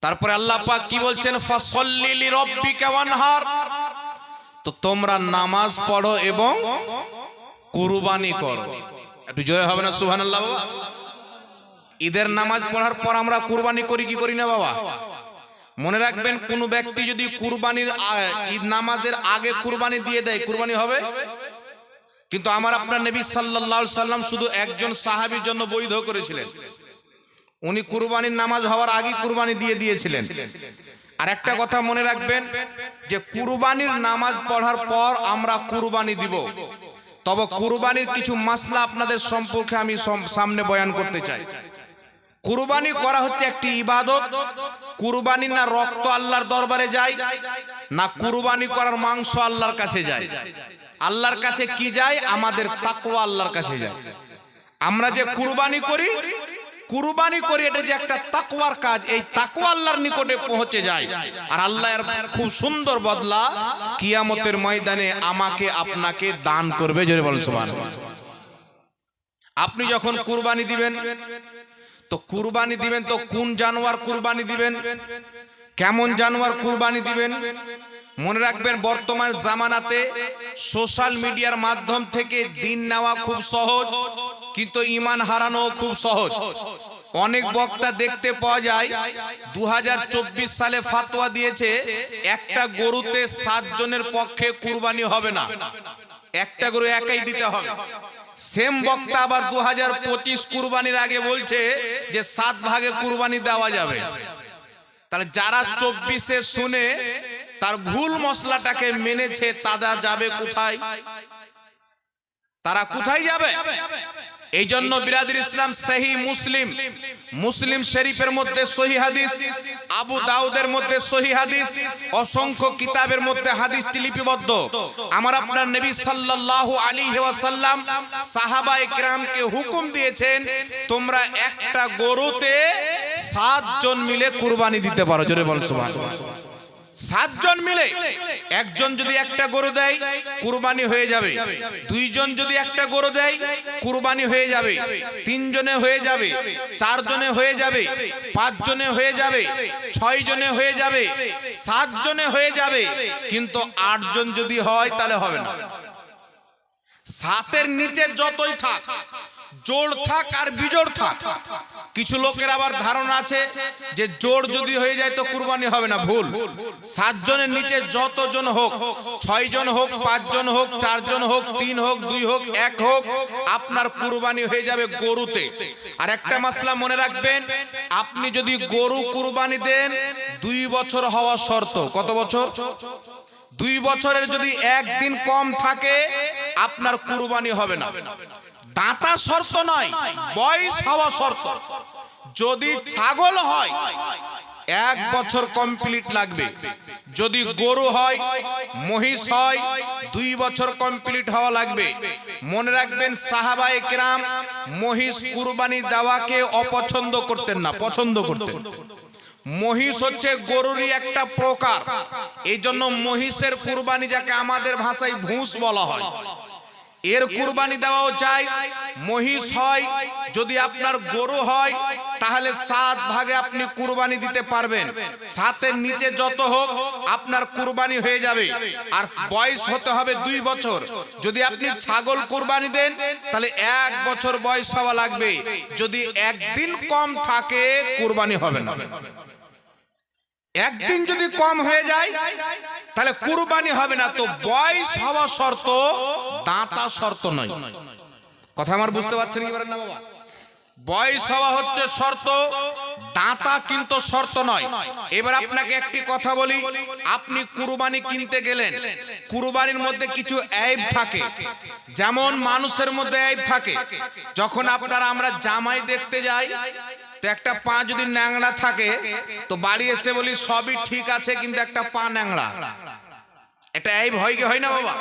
তারপরে আল্লাহ পাক কি বলছেন, ফাসল্লি লিরাব্বিকা ওয়ানহার, তো তোমরা নামাজ পড়ো এবং কুরবানি করো। একটু জয় হবে না সুবহানাল্লাহ বাবা? ঈদের নামাজ পড়ার পর আমরা কুরবানি করি কি করি না বাবা? মনে রাখবেন, কোন ব্যক্তি যদি কুরবানির ঈদ নামাজের আগে কুরবানি দিয়ে দেয়, কুরবানি হবে? কিন্তু আমার আপনার নবী সাল্লাল্লাহু আলাইহি সাল্লাম শুধু একজন সাহাবীর জন্য বৈধ করেছিলেন। উনি কুরবানির নামাজ হওয়ার আগে কুরবানি দিয়ে দিয়েছিলেন। আর একটা কথা মনে রাখবেন, যে কুরবানির নামাজ পড়ার পর আমরা কুরবানি দিব, তবে কুরবানির কিছু মাসলা আপনাদের সম্পর্কে আমি সামনে বয়ান করতে চাই। কুরবানি করা হচ্ছে একটি ইবাদত। কুরবানি না রক্ত আল্লাহর দরবারে যায়, না কুরবানি করার মাংস আল্লাহর কাছে যায়। আল্লাহর কাছে কি যায়? আমাদের তাকওয়া আল্লাহর কাছে যায়। আমরা যে কুরবানি করি এটা যে একটা তাকওয়ার কাজ, এই তাকওয়া আল্লাহর নিকটে পৌঁছে যায়। আর আল্লাহ এর খুব সুন্দর বদলা কিয়ামতের ময়দানে আমাকে আপনাকে দান করবে। জোরে বলেন সুবহানাল্লাহ। আপনি যখন কুরবানি দিবেন তো কোন জানোয়ার কুরবানি দিবেন, কেমন জানোয়ার কুরবানি দিবেন? মনে রাখবেন, বর্তমান জামানাতে সোশ্যাল মিডিয়ার মাধ্যম থেকে দিন নেওয়া খুব সহজ, কিন্তু ঈমান হারানো খুব সহজ। অনেক বক্তা দেখতে পাওয়া যায় 2024 সালে ফতোয়া দিয়েছে একটা গরুতে 7 জনের পক্ষে কুরবানি হবে না, একটা গরু একাই দিতে হবে। সেম বক্তা আবার 2025 কুরবানির আগে বলছে যে 7 ভাগে কুরবানি দেওয়া যাবে। তাহলে যারা 24-এ শুনে তার ভুল মশলাটাকে মেনেছে, তারা যাবে কোথায়? তারা কোথায় যাবে? এই জন্য বিরাদর ইসলাম, সহিহ মুসলিম শরীফের মধ্যে সহিহ হাদিস, আবু দাউদের মধ্যে সহিহ হাদিস, অসংখ্য কিতাবের মধ্যে হাদিসটি লিপিবদ্ধ। আমার আপনার নবী সাল্লাল্লাহু আলাইহি ওয়াসাল্লাম সাহাবায়ে কেরামকে হুকুম দিয়েছেন, তোমরা একটা গরুতে 7 জন মিলে কুরবানি দিতে পারো। জোরে বল সুবহানাল্লাহ। 7 জন মিলে, একজন যদি একটা গরু দেয় কুরবানি হয়ে যাবে, 2 জন যদি একটা গরু দেয় কুরবানি হয়ে যাবে, 3 জনে হয়ে যাবে, 4 জনে হয়ে যাবে, 5 জনে হয়ে যাবে, 6 জনে হয়ে যাবে, 7 জনে হয়ে যাবে। কিন্তু 8 জন যদি হয় তাহলে হবে না। 7-এর নিচে যতই থাক, জোড় থাক আর বিজোড় থাক। কিছু লোকের আবার ধারণা আছে যে জোড় যদি হয়ে যায় তো কুরবানি হবে না। ভুল। 7 জনের নিচে যতজন হোক, 6 জন হোক, 5 জন হোক, 4 জন হোক, 3 হোক, 2 হোক, 1 হোক, আপনার কুরবানি হয়ে যাবে গরুতে। আর একটা মাসলা মনে রাখবেন, আপনি যদি গরু কুরবানি দেন 2 বছর হওয়া শর্ত। কত বছর? 2 বছরের যদি একদিন কম থাকে আপনার কুরবানি হবে না। দাঁতা শর্ত নয়, বয়স হওয়া শর্ত। যদি ছাগল হয় 1 বছর কমপ্লিট লাগবে, যদি গরু হয়, মহিষ হয়, 2 বছর কমপ্লিট হওয়া লাগবে। মনে রাখবেন, সাহাবায়ে কেরাম মহিষ কুরবানি দেওয়াকে অপছন্দ করতেন না, পছন্দ করতেন। মহিষ হচ্ছে গরুরই একটা প্রকার, এই জন্য মহিষের কুরবানি, যাকে আমাদের ভাষায় ভুঁস বলা হয়, এর কুরবানি দেওয়াও চাই। মহিষ হয়, যদি আপনার গরু হয় তাহলে 7 ভাগে আপনি কুরবানি দিতে পারবেন। 7-এর নিচে যত হোক আপনার কুরবানি হয়ে যাবে। আর বয়স হতে হবে 2 বছর। যদি আপনি ছাগল কুরবানি দেন তাহলে 1 বছর বয়স হওয়া লাগবে। যদি একদিন কম থাকে কুরবানি হবে না। একদিন যদি কম হয়ে যায় তাহলে কুরবানি হবে না। তো বয়স হওয়া শর্ত, দাঁতা শর্ত নয়। কথা আমার বুঝতে পারছেন কি বলেন না বাবা? বয়স হওয়া হচ্ছে শর্ত, দাঁতা কিন্তু শর্ত নয়। এবার আপনাকে একটি কথা বলি, আপনি কুরবানি কিনতে গেলেন, কুরবানির মধ্যে কিছু এইব থাকে। যেমন মানুষের মধ্যে এইব থাকে। যখন আমরা জামাই দেখতে যাই তো একটা পা যদি ন্যাংড়া থাকে তো বাড়ি এসে বলি সবই ঠিক আছে, কিন্তু একটা পা ন্যাংড়া, এটা এইব হয় কি হয় না বাবা?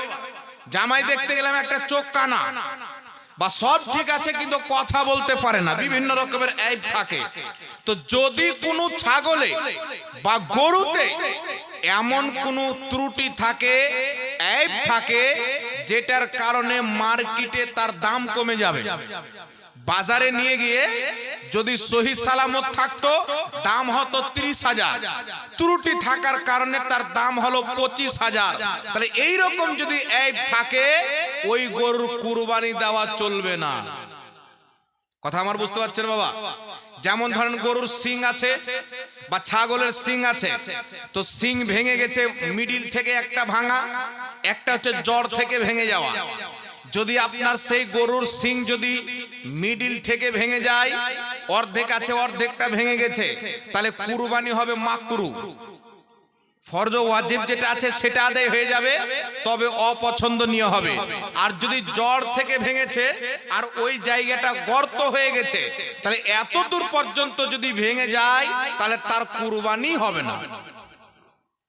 জামাই দেখতে গেলাম একটা চোখ কানা, বা সব ঠিক আছে কিন্তু কথা বলতে পারে না, বিভিন্ন রকমের এইব থাকে। তো যদি কোনো ছাগলে বা গরুতে এমন কোনো ত্রুটি থাকে, এইব থাকে, যেটার কারণে মার্কেটে তার দাম কমে যাবে, বাজারে নিয়ে গিয়ে যদি সহি সালামত থাকতো দাম হতো 30,000, ত্রুটি থাকার কারণে তার দাম হলো 25,000। তাহলে এই রকম যদি এইব থাকে ওই গরুর কুরবানি দেওয়া চলবে না। কথা আমার বুঝতে পারছেন বাবা? যেমন ধরেন গরুর শিং আছে বা ছাগলের শিং আছে, তো শিং ভেঙে গেছে, মিডিল থেকে একটা ভাঙা, একটা হচ্ছে জড় থেকে ভেঙে যাওয়া। যদি আপনার সেই গরুর শিং যদি মিডিল থেকে ভেঙে যায়, অর্ধেক আছে অর্ধেকটা ভেঙে গেছে, তাহলে কুরবানি হবে মাকরু। ফরজ ওয়াজিব যেটা আছে সেটা আদায় হয়ে যাবে, তবে অপছন্দনীয় হবে। আর যদি জড় থেকে ভেঙেছে আর ওই জায়গাটা গর্ত হয়ে গেছে, তাহলে এত দূর পর্যন্ত যদি ভেঙে যায় তাহলে তার কুরবানি হবে না।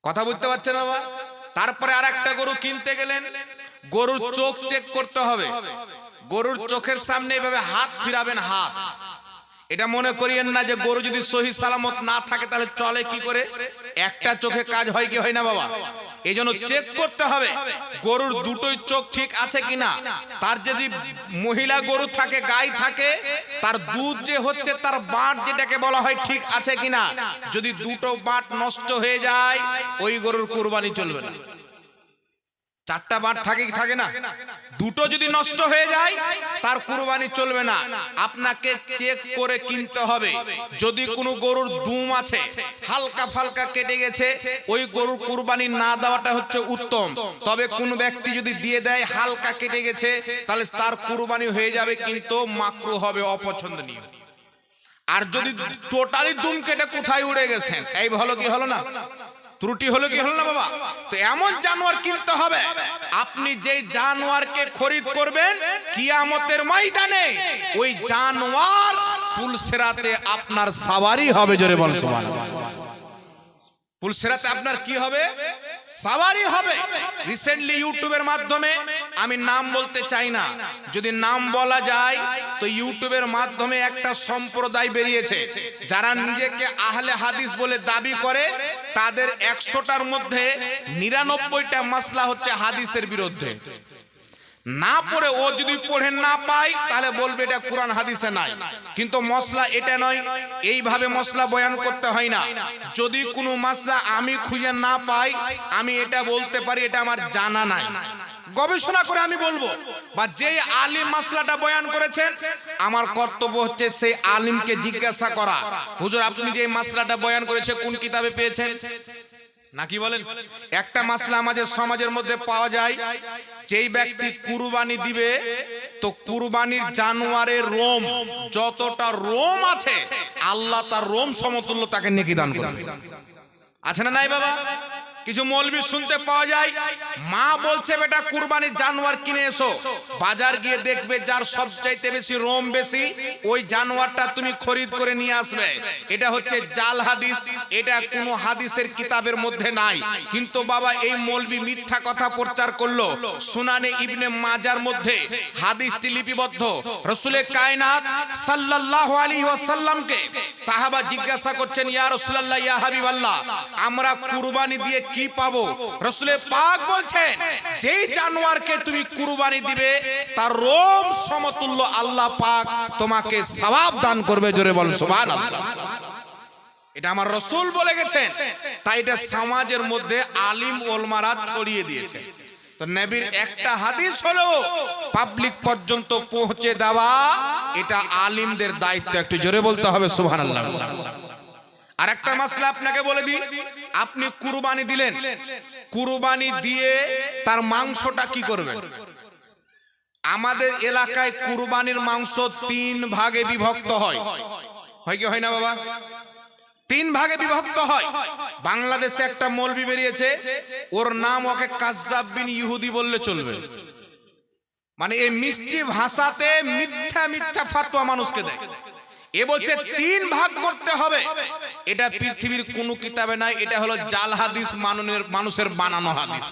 কথা বুঝতে পারছেন বাবা? তারপরে আর একটা গরু কিনতে গেলেন, গরুর চোখ চেক করতে হবে। গরুর চোখের সামনে এভাবে হাত ফিরাবেন, হাত। এটা মনে করিয়েন না যে গরু যদি সহি সালামত না থাকে তাহলে চলে কি করে, একটা চোখে কাজ হয় কি হয় না বাবা? এই জন্য চেক করতে হবে গরুর দুটোই চোখ ঠিক আছে কিনা। তার যদি মহিলা গরু থাকে, গাই থাকে, তার দুধ যে হচ্ছে তার বাট যেটাকে বলা হয় ঠিক আছে কিনা। যদি দুটো বাট নষ্ট হয়ে যায় ওই গরুর কুরবানি চলবে না। চারটা বাট থাকে কি থাকে না, দুটো যদি নষ্ট হয়ে যায় তার কুরবানি চলবে না। আপনাকে চেক করে কিনতে হবে। যদি কোনো গরুর দুম আছে, হালকা ফালকা কেটে গেছে, ওই গরুর কুরবানি না দেওয়াটা হচ্ছে উত্তম। তবে কোন ব্যক্তি যদি দিয়ে দেয় হালকা কেটে গেছে, তাহলে তার কুরবানি হয়ে যাবে, কিন্তু মাকরু হবে, অপছন্দনীয়। আর যদি টোটালি দুম কেটে কোথায় উড়ে গেছেন, এই হলো কি হলো না, ত্রুটি হলো কি হলো না বাবা? তো এমন জানোয়ার কিনতে হবে, আপনি যেই জানোয়ারকে খরিদ করবেন কিয়ামতের ময়দানে ওই জানোয়ার পুলসেরাতে আপনার সাওয়ারি হবে। জোরে বল সুবহানাল্লাহ। পুলসেরাতে আপনার কি হবে? সাওয়ারি হবে। রিসেন্টলি ইউটিউবের মাধ্যমে, আমি নাম বলতে চাই না, যদি নাম বলা যায় তো ইউটিউবের মাধ্যমে একটা সম্প্রদায় বেরিয়েছে যারা নিজেকে আহলে হাদিস বলে দাবি করে। তাদের 100টার মধ্যে 99টা মাসলা হচ্ছে হাদিসের বিরুদ্ধে। না পড়ে ও যদি পড়ে না পায় তাহলে বলবে এটা কোরআন হাদিসে নাই। কিন্তু মসলা এটা নয়, এইভাবে মসলা বয়ান করতে হয় না। যদি কোনো মাসলা আমি খুঁজে না পাই, আমি এটা বলতে পারি এটা আমার জানা নাই, গবেষণা করে আমি বলবো। বা যেই আলিম মাসলাটা বয়ান করেছেন, আমার কর্তব্য হচ্ছে সেই আলিমকে জিজ্ঞাসা করা, হুজুর আপনি যে মাসলাটা বয়ান করেছেন কোন কিতাবে পেয়েছেন, নাকি বলেন? একটা মাসলা আমাদের সমাজের মধ্যে পাওয়া যায়, যেই ব্যক্তি কুরবানি দিবে তো কুরবানির জানোয়ারের রোম, যতটা রোম আছে আল্লাহ তার রোম সমতুল্য তাকে নেকি দান করবে। আছে না নাই বাবা? কিছু মৌলবি শুনতে পাওয়া যায়, মা বলছে বেটা কুরবানির জানোয়ার কিনে এসো, বাজার গিয়ে দেখবে যার সবচাইতে বেশি রোম বেশি ওই জানোয়ারটা তুমি খরিদ করে নিয়ে আসবে। এটা হচ্ছে জাল হাদিস, এটা কোনো হাদিসের কিতাবের মধ্যে নাই। কিন্তু বাবা এই মৌলবি মিথ্যা কথা প্রচার করলো। সুনানে ইবনে মাজার মধ্যে হাদিসটি লিপিবদ্ধ। রাসূলে কায়নাত সাল্লাল্লাহু আলাইহি ওয়াসাল্লামকে সাহাবা জিজ্ঞাসা করছেন, ইয়া রাসূলুল্লাহ, ইয়া হাবিবাল্লাহ, আমরা কুরবানি দিয়ে কি পাবো? রাসূলে পাক বলছেন, যেই জানোয়ারকে তুমি কুরবানি দিবে তার রোম সমতুল্য আল্লাহ পাক তোমাকে সওয়াব দান করবে। জোরে বলেন সুবহানাল্লাহ। এটা আমার রাসূল বলে গেছেন, তাই এটা সমাজের মধ্যে আলিম ওলমারা ছড়িয়ে দিয়েছে। তো নবীর একটা হাদিস হলো পাবলিক পর্যন্ত পৌঁছে দেওয়া, এটা আলিমদের দায়িত্ব। একটু জোরে বলতে হবে সুবহানাল্লাহ। আর একটা মাসলা আপনাকে বলে দিই, আপনি কুরবানি দিলেন, কুরবানি দিয়ে তার মাংসটা কি করবেন? আমাদের এলাকায় কুরবানির মাংস 3 ভাগে বিভক্ত হয়। হয় কি হয় না বাবা? 3 ভাগে বিভক্ত হয়। বাংলাদেশে একটা মৌলবি বেরিয়েছে, ওর নাম ওকে কাজ্জাব বিন ইহুদি বললে চলবে। মানে এই মিষ্টি ভাষাতে মিথ্যা মিথ্যা ফাতোয়া মানুষকে দেয়। এ বলছে 3 ভাগ করতে হবে। এটা পৃথিবীর কোন কিতাবে নাই, এটা হলো জাল হাদিস, মানুষের বানানো হাদিস।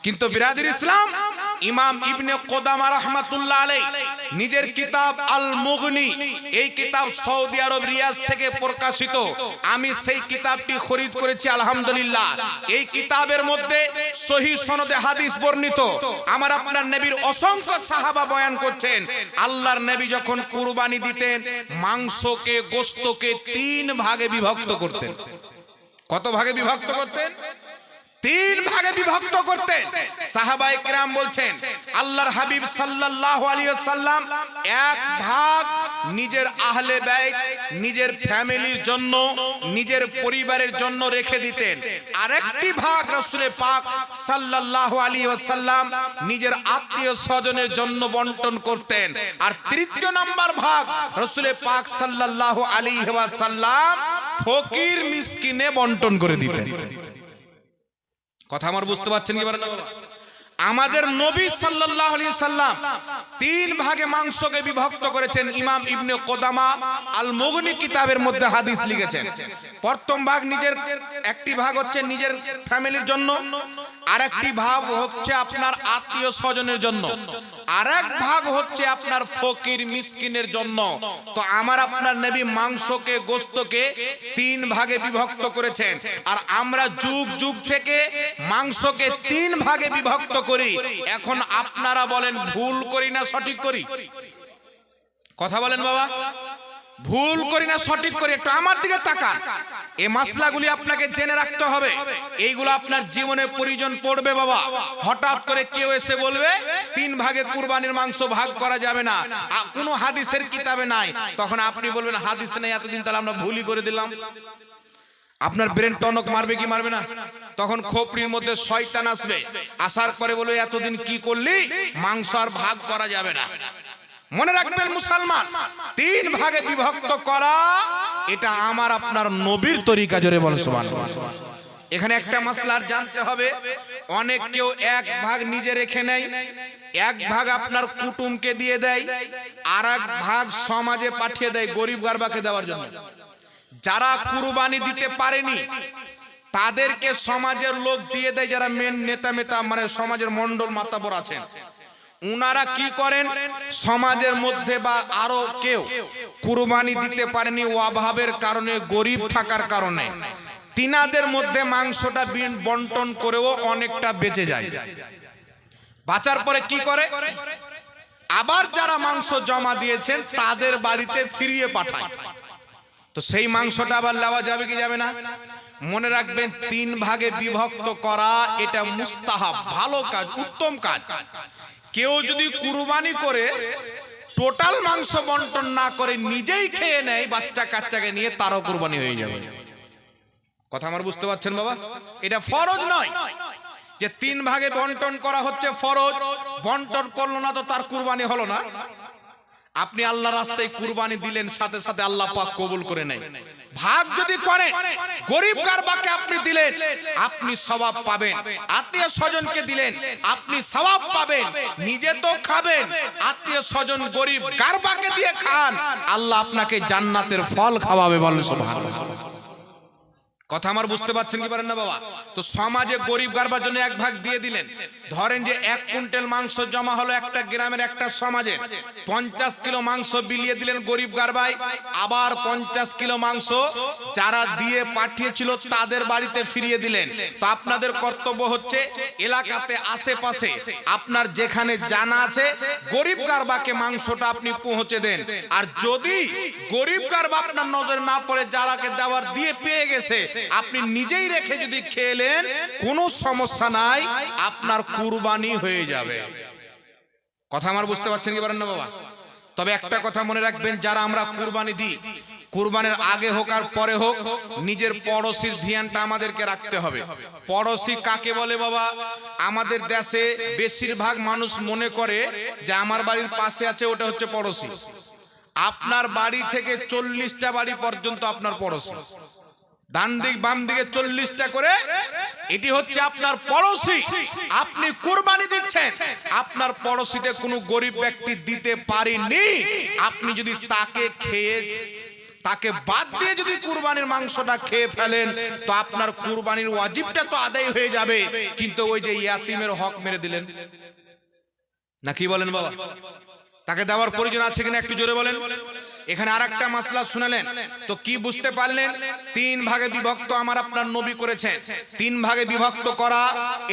কিন্তু বিরাদির ইসলাম ইমাম ইবনে কুদামা রাহমাতুল্লাহ আলাইহি নিজের কিতাব আল মুগনি, এই কিতাব সৌদি আরব রিয়াজ থেকে প্রকাশিত। আমি সেই কিতাবটি খরিদ করেছি আলহামদুলিল্লাহ। এই কিতাবের মধ্যে সহিহ সনদে হাদিস বর্ণিত। আমার আপনার নবীর অসংখ্য সাহাবা বয়ান করছেন, আল্লাহর নবী যখন কুরবানি দিতেন মাংসকে গোশতকে 3 ভাগে বিভক্ত করতেন। কত ভাগে বিভক্ত করতেন? 3 ভাগে বিভক্ত করতেন। সাহাবায়ে কেরাম বলছেন আল্লাহর হাবিব সাল্লাল্লাহু আলাইহি ওয়াসাল্লাম 1 ভাগ নিজের আহলে বাইত, নিজের ফ্যামিলির জন্য, নিজের পরিবারের জন্য রেখে দিতেন। আরেকটি ভাগ রাসূল পাক সাল্লাল্লাহু আলাইহি ওয়াসাল্লাম নিজের আত্মীয় স্বজনের জন্য বন্টন করতেন। আর তৃতীয় নাম্বার ভাগ রাসূল পাক সাল্লাল্লাহু আলাইহি ওয়াসাল্লাম ফকির মিসকিনে বন্টন করে দিতেন। কথা আমার বুঝতে পারছেন কি বলেন না বাবা? আমাদের নবী সাল্লাল্লাহু আলাইহি সাল্লাম 3 ভাগে মাংসকে বিভক্ত করেছেন। ইমাম ইবনে কুদামা আল মুগনি কিতাবের মধ্যে হাদিস লিখেছেন। প্রথম ভাগ নিজের, একটি ভাগ হচ্ছে নিজের ফ্যামিলির জন্য, আরেকটি ভাগ হচ্ছে আপনার আত্মীয় স্বজনের জন্য, আরেক ভাগ হচ্ছে আপনার ফকির মিসকিনের জন্য। তো আমার আপনার নবী মাংসকে গোশতকে 3 ভাগে বিভক্ত করেছেন। আর আমরা যুগ যুগ থেকে মাংসকে 3 ভাগে বিভক্ত করি। এখন আপনারা বলেন ভুল করি না সঠিক করি? কথা বলেন বাবা, ভুল করি না সঠিক করি? একটু আমার দিকে তাকান। এই মাসলাগুলি আপনাকে জেনে রাখতে হবে। এইগুলো আপনার জীবনে প্রয়োজন পড়বে বাবা। হঠাৎ করে কেউ এসে বলবে 3 ভাগে কুরবানির মাংস ভাগ করা যাবে না, কোনো হাদিসের কিতাবে নাই, তখন আপনি বলবেন হাদিসে নেই, এতদিন তাহলে আমরা ভুলই করে দিলাম। আপনার ব্রেন টনক মারবে কি মারবে না? তখন খোপড়ির মধ্যে শয়তান আসবে, আসার পরে বলবে এতদিন কি করলি, মাংস আর ভাগ করা যাবে না। মনে রাখবেন মুসলমান, 3 ভাগে বিভক্ত করা এটা আমার আপনার নবীর তরিকা। জোরে বলেন সুবহানাল্লাহ। এখানে একটা মাসলা জানতে হবে, অনেক কেউ 1 ভাগ নিজে রেখে নেয়, 1 ভাগ আপনার কুটুমকে দিয়ে দেয়, আর 1 ভাগ সমাজে পাঠিয়ে দেয় গরিব গারবাকে দেওয়ার জন্য। যারা কুরবানি দিতে পারেনি তাদেরকে সমাজের লোক দিয়ে দেয়, যারা মেন নেতা মানে সমাজের মন্ডল মাতাবর আছেন। উনারা কি করেন, সমাজের মধ্যে বা আরো কেউ কুরবানি দিতে পারেনি অভাবের কারণে, গরিব থাকার কারণে, তিনাদের মধ্যে মাংসটা বন্টন করেও অনেকটা বেঁচে যায়। বাঁচার পরে কি করে, আবার যারা মাংস জমা দিয়েছেন তাদের বাড়িতে ফিরিয়ে পাঠায়। তো সেই মাংসটা আবার নেওয়া যাবে কি যাবে না? মনে রাখবেন 3 ভাগে বিভক্ত করা এটা মুস্তাহাব, ভালো কাজ, উত্তম কাজ। কেউ যদি কুরবানি করে টোটাল মাংস বন্টন না করে নিজেই খেয়ে নেয় বাচ্চা কাচ্চাকে নিয়ে, তারও কুরবানি হয়ে যাবে। কথা আমার বুঝতে পারছেন বাবা? এটা ফরজ নয় যে 3 ভাগে বন্টন করা হচ্ছে ফরজ, বন্টন করলো না তো তার কুরবানি হলো না। আপনি আল্লাহর রাস্তায় কুরবানি দিলেন, সাথে সাথে আল্লাহ পাক কবুল করে নেয়। ভাগ যদি করেন, গরিব গারবাকে আপনি দিলেন, আপনি সওয়াব পাবেন। আত্মীয় স্বজনকে দিলেন, আপনি সওয়াব পাবেন। নিজে তো খাবেন, আত্মীয় স্বজন গরিব গারবাকে দিয়ে খান, আল্লাহ আপনাকে জান্নাতের ফল খাওয়াবে। বলেন সুবহানাল্লাহ। কথা আমার বুঝতে পারছেন কি পারেন না বাবা? তো সমাজে গরিব গারবার জন্য 1 ভাগ দিয়ে দিলেন। ধরেন যে 1 কুইন্টাল মাংস জমা হলো একটা গ্রামের একটা সমাজে, 50 কিলো মাংস বিলিয়ে দিলেন গরিব গারবাই, আবার 50 কিলো মাংস যারা দিয়ে পাঠিয়েছিল তাদের বাড়িতে ফিরিয়ে দিলেন। তো আপনাদের কর্তব্য হচ্ছে এলাকাতে আশেপাশে আপনার যেখানে জানা আছে গরিব গারবাকে মাংসটা আপনি পৌঁছে দেন। আর যদি গরিব গারবা আপনার নজরে না পড়ে, যারাকে দেওয়ার দিয়ে পেয়ে গেছে, আপনি নিজেই রেখে যদি খেলেন কোনো সমস্যা নাই, আপনার কুরবানি হয়ে যাবে। কথা আমার বুঝতে পারছেন কি পারেন না বাবা? তবে একটা কথা মনে রাখবেন, যারা আমরা কুরবানি দিই, কুরবানির আগে হোক আর পরে হোক, নিজের পড়োশির ধ্যানটা আমাদেরকে রাখতে হবে। পড়োশি কাকে বলে বাবা? আমাদের দেশে বেশিরভাগ মানুষ মনে করে যে আমার বাড়ির পাশে আছে ওটা হচ্ছে পড়োশি। আপনার বাড়ি থেকে 40টা বাড়ি পর্যন্ত আপনার পড়োশি। ডান দিক বাম দিকে 40টা করে, এটি হচ্ছে আপনার পড়োশি। আপনি কুরবানি দিচ্ছেন, আপনার পড়োশিতে কোনো গরিব ব্যক্তি দিতে পারেনি, আপনি যদি তাকে খেয়ে, তাকে বাদ দিয়ে যদি কুরবানির মাংসটা খেয়ে ফেলেন, তো আপনার কুরবানির ওয়াজিবটা তো আদায় হয়ে যাবে, কিন্তু ওই যে ইয়াতিমের হক মেরে দিলেন না, কি বলেন বাবা? তাকে দেওয়ার প্রয়োজন আছে কিনা একটু জোরে বলেন। এখানে আরেকটা মাসলা শুনালেন, তো কি বুঝতে পারলেন? 3 ভাগে বিভক্ত আমার আপনার নবী করেছেন। 3 ভাগে বিভক্ত করা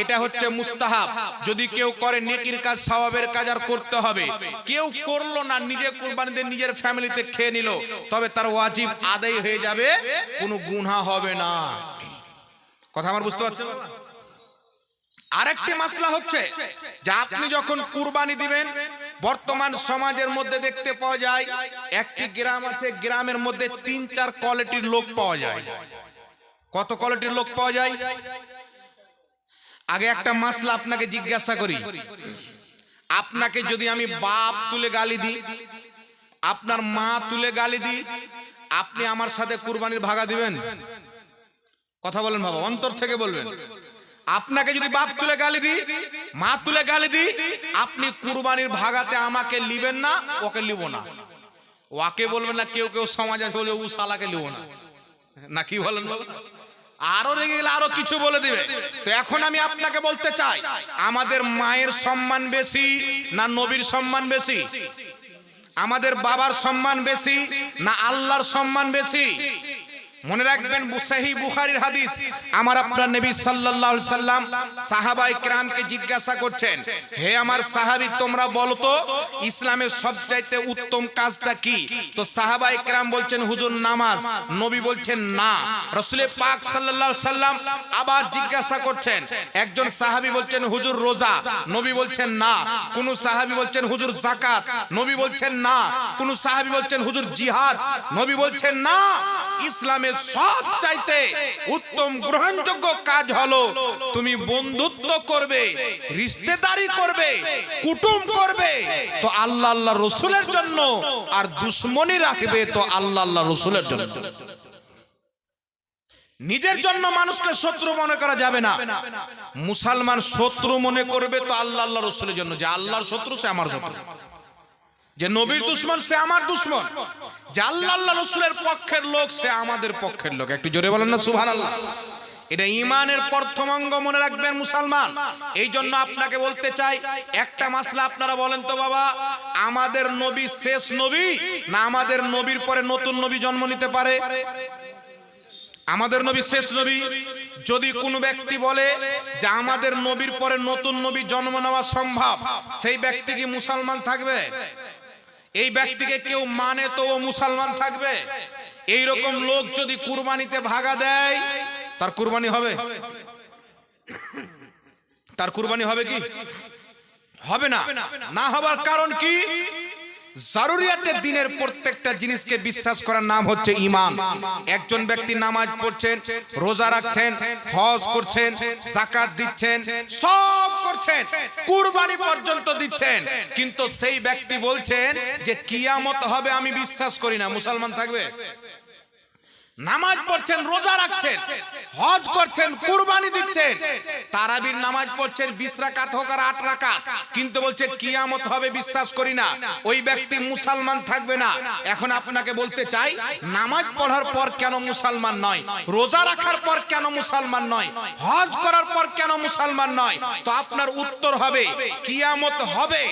এটা হচ্ছে মুস্তাহাব। যদি কেউ করে নেকির কাজ, সওয়াবের কাজ আর করতে হবে। কেউ করলো না, নিজে কুরবানি দিয়ে নিজের ফ্যামিলিতে খেয়ে নিল, তবে তার ওয়াজিব আদায় হয়ে যাবে, কোনো গুনাহ হবে না। কথা আমার বুঝতে পারছেন? আরেকটি মাসলা হচ্ছে যে আপনি যখন কুরবানি দিবেন, বর্তমান সমাজের মধ্যে দেখতে পাওয়া যায় একটি গ্রাম আছে, গ্রামের মধ্যে 3-4 কোয়ালিটির লোক পাওয়া যায়। কত কোয়ালিটির লোক পাওয়া যায়? আগে একটা মাসলা আপনাকে জিজ্ঞাসা করি, আপনাকে যদি আমি বাপ তুলে গালি দিই, আপনার মা তুলে গালি দিই, আপনি আমার সাথে কুরবানির ভাগা দিবেন? কথা বলেন বাবা, অন্তর থেকে বলবেন। আপনাকে যদি বাপ তুলে গালি দিই, মা তুলে গালি দিই, আপনি কুরবানির ভাগাতে আমাকে লিবেন না, ওকে লিব না। ওকে বলবেন না, কেউ কেউ সমাজে বলে ও শালাকে লিব না, না কি বলেন বাবা? আরো রেগে গেলে আরো কিছু বলে দিবে। তো এখন আমি আপনাকে বলতে চাই, আমাদের মায়ের সম্মান বেশি না নবীর সম্মান বেশি? আমাদের বাবার সম্মান বেশি না আল্লাহর সম্মান বেশি? মনে রাখবেন, সহিহ বুখারীর হাদিস, আমার আপনার নবী সাল্লাল্লাহু আলাইহি সাল্লাম সাহাবায়ে কেরামকে জিজ্ঞাসা করছেন, হে আমার সাহাবী, তোমরা বলো তো ইসলামের সবচাইতে উত্তম কাজটা কি? তো সাহাবায়ে কেরাম বলছেন, হুজুর নামাজ। নবী বলছেন না। রাসূল পাক সাল্লাল্লাহু আলাইহি সাল্লাম আবার জিজ্ঞাসা করছেন, একজন সাহাবী বলছেন হুজুর রোজা। নবী বলছেন না। কোন সাহাবী বলছেন হুজুর যাকাত। নবী বলছেন না। কোন সাহাবী বলছেন হুজুর জিহাদ। নবী বলছেন না। ইসলামের সবচাইতে উত্তম গ্রহণযোগ্য কাজ হলো তুমি বন্ধুত্ব করবে, রিশতেদারি করবে, কুটুম করবে তো আল্লাহ আল্লাহ রসুলের জন্য, আর দুশ্মনী রাখবে তো আল্লাহ আল্লাহ রসুলের জন্য। নিজের জন্য মানুষকে শত্রু মনে করা যাবে না। মুসলমান শত্রু মনে করবে তো আল্লাহ আল্লাহ রসুলের জন্য, যে আল্লাহর শত্রু সে আমার শত্রু, যে নবীর দুশ্মন সে আমার দুশ্মন, যে আল্লাহ আল্লাহ রসুলের পক্ষের লোক সে আমাদের পক্ষের লোক। একটু জোরে বলেন না সুবহানাল্লাহ। এটা ঈমানের প্রথম অঙ্গ, মনে রাখবেন মুসলমান। এই জন্য আপনাকে বলতে চাই একটা মাসলা, আপনারা বলেন তো বাবা, আমাদের নবী শেষ নবী না আমাদের নবীর পরে নতুন নবী জন্ম নিতে পারে? আমাদের নবী শেষ নবী। যদি কোনো ব্যক্তি বলে যে আমাদের নবীর পরে নতুন নবী জন্ম নেওয়া সম্ভব, সেই ব্যক্তি কি মুসলমান থাকবে? এই ব্যক্তিকে কেউ মানে তো ও মুসলমান থাকবে? এই রকম লোক যদি কুরবানিতে ভাগা দেয়, তার কুরবানি হবে? তার কুরবানি হবে কি? হবে না। না হবার কারণ কি? জরুরিয়াতের দিনের প্রত্যেকটা জিনিসকে বিশ্বাস করার নাম হচ্ছে ঈমান। একজন ব্যক্তি নামাজ পড়ছেন, রোজা রাখছেন, হজ করছেন, যাকাত দিচ্ছেন, সব করছেন, কুরবানি পর্যন্ত দিচ্ছেন, কিন্তু সেই ব্যক্তি বলছেন যে কিয়ামত হবে আমি বিশ্বাস করি না, মুসলমান থাকবে? নামাজ পড়ছেন, রোজা রাখছেন, হজ করছেন, কুরবানি দিচ্ছেন, তারাবির নামাজ পড়ছেন 20 রাকাত হোক আর 8 রাকাত, কিন্তু বলছে কিয়ামত হবে বিশ্বাস করি না, ওই ব্যক্তি মুসলমান থাকবে না। এখন আপনাকে বলতে চাই, নামাজ পড়ার পর কেন মুসলমান নয়? রোজা রাখার পর কেন মুসলমান নয়? হজ করার পর কেন মুসলমান নয়? তো আপনার উত্তর হবে কিয়ামত হবে,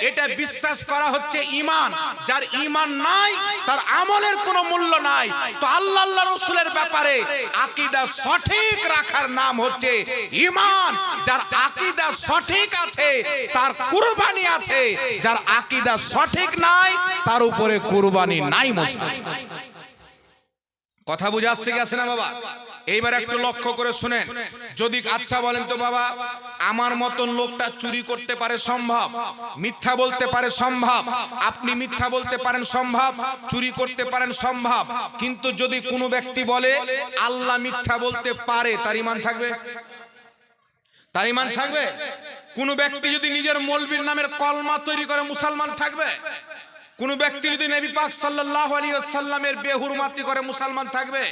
এটা বিশ্বাস করা হচ্ছে ঈমান। যার ঈমান নাই তার আমলের কোনো মূল্য নাই। তো আল্লাহ রসুলের ব্যাপারে আকীদা সঠিক রাখার নাম হচ্ছে ঈমান। যার আকীদা সঠিক আছে তার কুরবানি আছে, যার আকীদা সঠিক নাই তার উপরে কুরবানি নাই। কথা বুঝে আসছে কি আসে না বাবা? এইবার একটু লক্ষ্য করে শুনেন। যদি আচ্ছা বলেন তো বাবা, আমার মতন লোকটা চুরি করতে পারে সম্ভব, মিথ্যা বলতে পারে সম্ভব, আপনি মিথ্যা বলতে পারেন সম্ভব, চুরি করতে পারেন সম্ভব, কিন্তু যদি কোনো ব্যক্তি বলে আল্লাহ মিথ্যা বলতে পারে, তার ঈমান থাকবে? তার ঈমান থাকবে? কোন ব্যক্তি যদি নিজের মৌলবীর নামের কলমা তৈরি করে, মুসলমান থাকবে? কোন ব্যক্তি যদি নবী পাক সাল্লাল্লাহু আলাইহি ওয়াসাল্লামের বেহুরমাতি করে, মুসলমান থাকবে?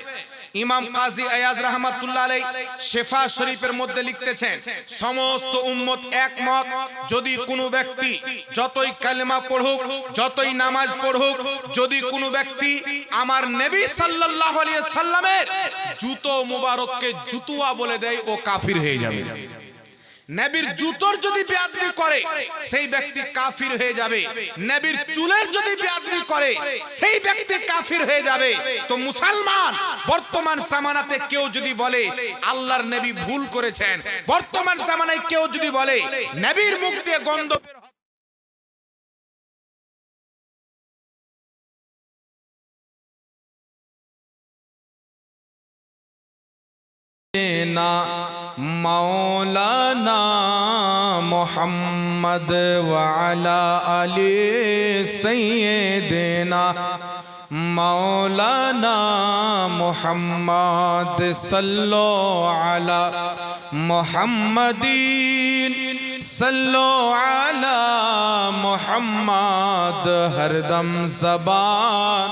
ইমাম কাজী আয়াজ রাহমাতুল্লাহ আলাইহি শিফা শরীফের মধ্যে লিখতেছেন, সমস্ত উম্মত একমত, যদি কোনো ব্যক্তি যতই কালেমা পড়ুক, যতই নামাজ পড়ুক, যদি কোনো ব্যক্তি আমার নবী সাল্লাল্লাহু আলাইহি ওয়াসাল্লামের জুতো মুবারককে জুতুয়া বলে দেয়, ও কাফির হয়ে যাবে। নবীর জুতোর যদি বেয়াদবি করে সেই ব্যক্তি কাফির হয়ে যাবে, নবীর চুলের যদি বেয়াদবি করে সেই ব্যক্তি কাফির হয়ে যাবে। তো মুসলমান বর্তমান জামানাতে কেউ যদি বলে আল্লাহর নবী ভুল করেছেন, বর্তমান জামানায় কেউ যদি বলে নবীর মুখ দিয়ে গন্ধ বের ना मौलाना मोहम्मद वाला अली सैयदना मौलाना मोहम्मद सल्लो अला मोहम्मदीन सल्लो अला मोहम्मद हरदम ज़बान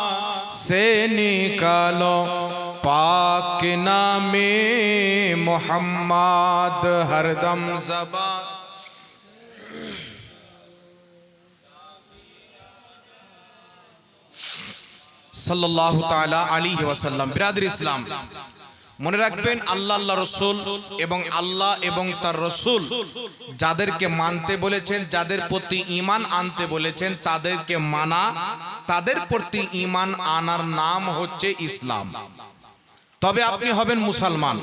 से निकालो पाक नामे मोहम्मद हरदम ज़बान। सल्लल्लाहु ताला अलैहि वसल्लम। बिरादर इस्लाम, মনে রাখবেন আল্লাহ আল্লাহ রসুল এবং আল্লাহ এবং তার রসুল যাদেরকে মানতে বলেছেন, যাদের প্রতি ঈমান আনতে বলেছেন, তাদেরকে মানা, তাদের প্রতি ঈমান আনার নাম হচ্ছে ইসলাম। তবে আপনি হবেন মুসলমান।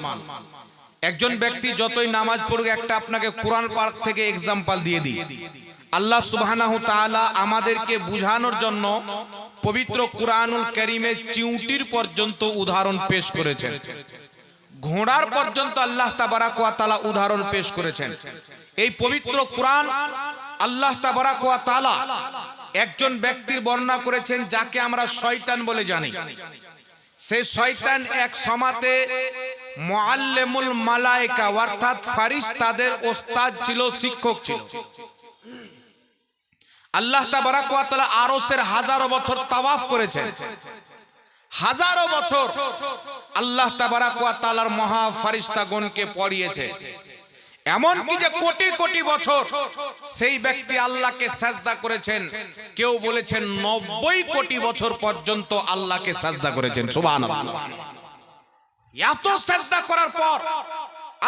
একজন ব্যক্তি যতই নামাজ পড়ুক, একটা আপনাকে কোরআন পাক থেকে এক্সাম্পল দিয়ে দিই। আল্লাহ সুবহানাহু তাআলা আমাদেরকে বুঝানোর জন্য পবিত্র কুরআনুল কারীমে চিউটির পর্যন্ত উদাহরণ পেশ করেছেন, ঘোড়ার পর্যন্ত আল্লাহ তাবারাক ওয়া তাআলা উদাহরণ পেশ করেছেন। এই পবিত্র কুরআন আল্লাহ তাবারাক ওয়া তাআলা একজন ব্যক্তির বর্ণনা করেছেন যাকে আমরা শয়তান বলে জানি। সেই শয়তান এক সমাতে মুআল্লিমুল মালায়েকা অর্থাৎ ফেরেশতাদের ওস্তাদ ছিল, শিক্ষক ছিল। আল্লাহ তাবারাক ওয়া তাআলা আরশের হাজারো বছর তাওয়াফ করেছেন, হাজারো বছর আল্লাহ তাবারাক ওয়া তাআলার মহা ফেরেশতাগণকে পড়িয়েছে। এমন কি যে কোটি কোটি বছর সেই ব্যক্তি আল্লাহকে সাজদা করেছেন। কেউ বলেছেন 90 কোটি বছর পর্যন্ত আল্লাহকে সাজদা করেছেন। সুবহানাল্লাহ। এত সাজদা করার পর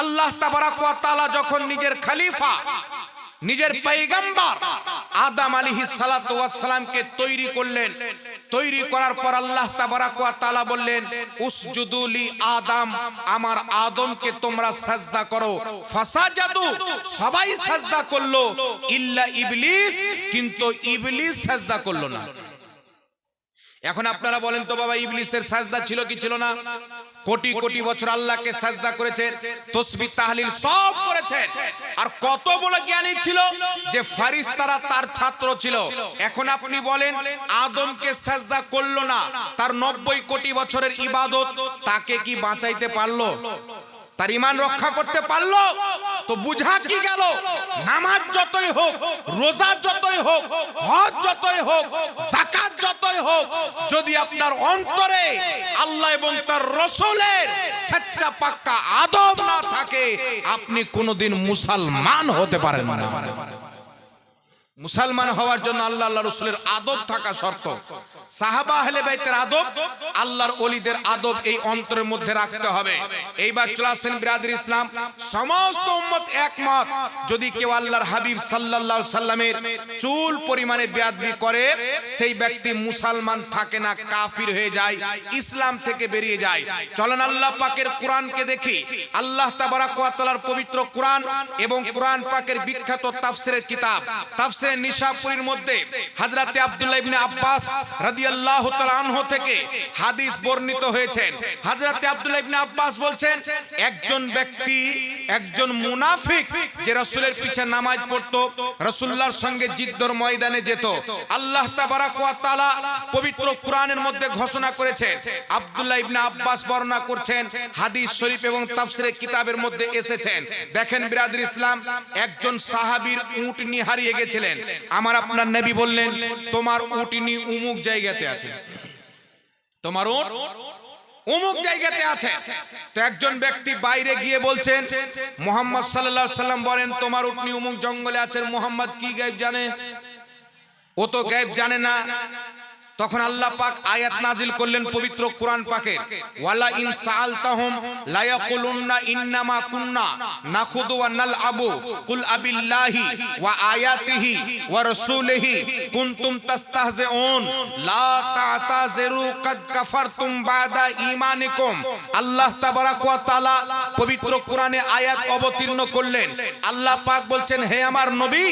আল্লাহ তাবারাক ওয়া তাআলা যখন নিজের খলিফা, নিজের পয়গম্বর আদম আলাইহিস সালাতু ওয়াস সালামকে তৈরি করলেন, তৈরি করার পর আল্লাহ তাবারাক ওয়া তাআলা বললেন উসজুদু লি আদম, আমার আদমকে তোমরা সাজদা করো। ফাসাজাদু, সবাই সাজদা করলো, ইল্লা ইবলিস, কিন্তু ইবলিস সাজদা করলো না। এখন আপনারা বলেন তো বাবা, ইবলিসের সাজদা ছিল কি ছিল না? কোটি কোটি বছর আল্লাহকে সাজদা করেছে, তাসবিহ তাহলিল সব করেছে। আর কত বড় জ্ঞানী ছিল যে ফেরেশতারা তার ছাত্র ছিল। এখন আপনি বলেন আদমকে সাজদা করলো না, তার 90 কোটি বছরের ইবাদত তাকে কি বাঁচাইতে পারলো? তার ঈমান রক্ষা করতে পারলো? তো বুঝা কি গেল, নামাজ যতই হোক, রোজা যতই হোক, হজ যতই হোক, যাকাত যতই হোক, যদি আপনার অন্তরে আল্লাহ এবং তার রাসূলের সচ্চা পাক্কা আদব না থাকে, আপনি কোনোদিন মুসলমান হতে পারেন না। মুসলমান হওয়ার জন্য আল্লাহ আল্লাহ রাসূলের আদব থাকা শর্ত। সাহাবা আহলে বাইতের আদব, আল্লাহর ওলিদের আদব এই অন্তরের মধ্যে রাখতে হবে। এইবার চলে আসেন বিরাদর ইসলাম, সমস্ত উম্মত একমত, যদি কেউ আল্লাহর হাবিব সাল্লাল্লাহু আলাইহি সাল্লামের চুল পরিমাণে বেয়াদবি করে, সেই ব্যক্তি মুসলমান থাকে না, কাফির হয়ে যায়, ইসলাম থেকে বেরিয়ে যায়। চলেন আল্লাহ পাকের কোরআনকে দেখি। আল্লাহ তাবারাক ওয়া তাআলার পবিত্র কোরআন এবং কোরআন পাকের বিখ্যাত তাফসীরের কিতাব তাফসীরে নিশাপুরীর মধ্যে হযরতে আব্দুল্লাহ ইবনে আব্বাস রাদিয়াল্লাহু তাআলা আনহু থেকে হাদিস বর্ণিত হয়েছে। হযরতে আব্দুল্লাহ ইবনে আব্বাস বলছেন, একজন ব্যক্তি, একজন মুনাফিক যে রাসূলের পিছে নামাজ পড়তো, রাসূলুল্লাহর সঙ্গে জিদ্দর ময়দানে যেত, আল্লাহ তাবারাক ওয়া তাআলা পবিত্র কোরআনের মধ্যে ঘোষণা করেছেন। আব্দুল্লাহ ইবনে আব্বাস বর্ণনা করছেন, হাদিস শরীফ এবং তাফসীরের কিতাবের মধ্যে এসেছেন। দেখেন বিরাদর ইসলাম, একজন সাহাবীর উটনি হারিয়ে গেছিলেন। আমার আপনার নবী বললেন, তোমার উটনি উমুক জায়গাতে আছে, তোমার উট অমুক জায়গাতে আছে। তো একজন ব্যক্তি বাইরে গিয়ে বলছেন, মুহাম্মদ সাল্লাল্লাহু আলাইহি সাল্লাম বলেন তোমার উটনি অমুক জঙ্গলে আছে। মুহাম্মদ কি গায়েব জানে? ও তো গায়েব জানে না। তো তখন আল্লাহ পাক আয়াত নাজিল করলেন পবিত্র কোরআন পাকে, ওয়ালা ইন সাআলতাহুম লা ইয়াকুলুন্না ইন্নামা কুন্না নাখুদু ওয়া নালআবু কুল আবিল্লাহি ওয়া আয়াতিহি ওয়া রাসূলিহি কুনতুম তাস্তাহজিউন লা তা'তাযিরু কাদ কাফারতুম বাদা ঈমানিকুম। আল্লাহ তাবারাক ওয়া তাআলা পবিত্র কোরআনে আয়াত অবতীর্ণ করলেন। আল্লাহ পাক বলছেন, হে আমার নবী,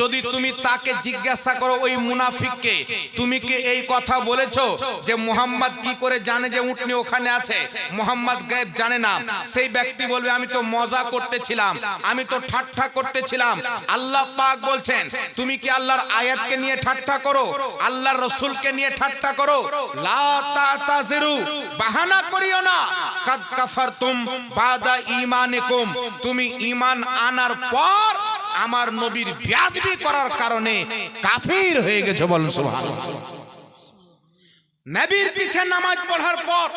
যদি তুমি তাকে জিজ্ঞাসা করো ওই মুনাফিককে, তুমি কি এই কথা বলেছো যে মুহাম্মদ কি করে জানে যে উটনি ওখানে আছে? মুহাম্মদ গায়েব জানে না। সেই ব্যক্তি বলবে, আমি তো মজা করতেছিলাম, আমি তো ঠাট্টা করতেছিলাম। আল্লাহ পাক বলছেন, তুমি কি আল্লাহর আয়াতকে নিয়ে ঠাট্টা করো, আল্লাহর রাসূলকে নিয়ে ঠাট্টা করো? লা তা'তাযিরু, বাহানা করিও না। কাদ কাফারতুম বাদা ঈমানিকুম, তুমি ঈমান আনার পর আমার নবীর বেয়াদবি করার কারণে কাফির হয়ে গেছো। বলুন সুবহানাল্লাহ। নবীর পিছে নামাজ পড়ার পর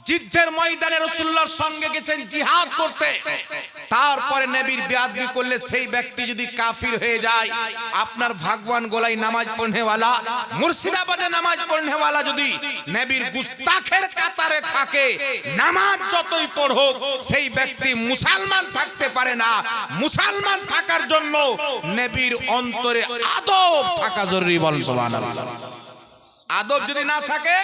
যুদ্ধের ময়দানে রাসূলুল্লাহর সঙ্গে গেছেন জিহাদ করতে, তারপরে নবীর বেয়াদবি করলে সেই ব্যক্তি যদি কাফির হয়ে যায়, আপনার ভাগবান গোলাই নামাজ পড়নেওয়ালা, মুর্শিদাবাদে নামাজ পড়নেওয়ালা যদি নবীর গুস্তাখের কাতারে থাকে, নামাজ যতই পড়ুক সেই ব্যক্তি মুসলমান থাকতে পারে না। মুসলমান থাকার জন্য নবীর অন্তরে আদব থাকা জরুরি। বলুন সুবহানাল্লাহ। আদব যদি না থাকে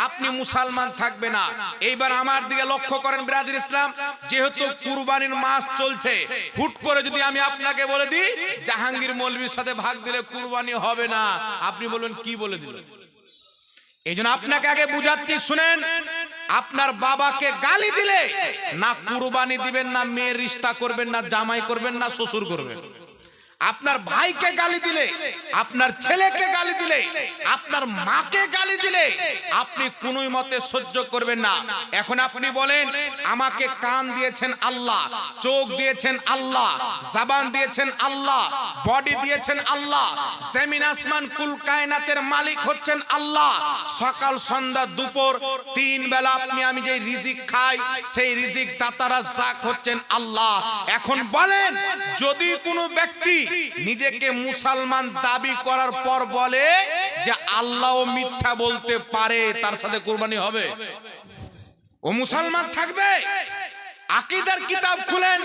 আপনি মুসলমান থাকবে না। এইবার আমার দিকে লক্ষ্য করেন বিরাদর ইসলাম, যেহেতু কুরবানির মাস চলছে, হুট করে যদি আমি আপনাকে বলে দিই জাহাঙ্গীর মৌলভীর সাথে ভাগ দিলে কুরবানি হবে না, আপনি বলবেন কি বলে দিল? এইজন্য আপনাকে আগে বুঝাচ্ছি, শুনেন। আপনার বাবাকে গালি দিলে না কুরবানি দিবেন, না মেয়ের রিশতা করবেন, না জামাই করবেন, না শ্বশুর করবেন। আপনার ভাইকে গালি দিলে, আপনার ছেলেকে গালি দিলে, আপনার মাকে গালি দিলে আপনি কোনোই মতে সহ্য করবেন না। এখন আপনি বলেন, আমাকে কান দিয়েছেন আল্লাহ, চোখ দিয়েছেন আল্লাহ, জবান দিয়েছেন আল্লাহ, বডি দিয়েছেন আল্লাহ, জমিন আসমান কুল কায়নাতের মালিক হচ্ছেন আল্লাহ। সকাল সন্ধ্যা দুপুর তিন বেলা আপনি আমি যে রিজিক খাই, সেই রিজিক দাতা রাজ্জাক হচ্ছেন আল্লাহ। এখন বলেন, যদি কোনো ব্যক্তি নিজেকে মুসলমান দাবি করার পর বলে যে আল্লাহও মিথ্যা বলতে পারে, তার সাথে কুরবানি হবে? ও মুসলমান থাকবে? আকীদার কিতাব খুলেন,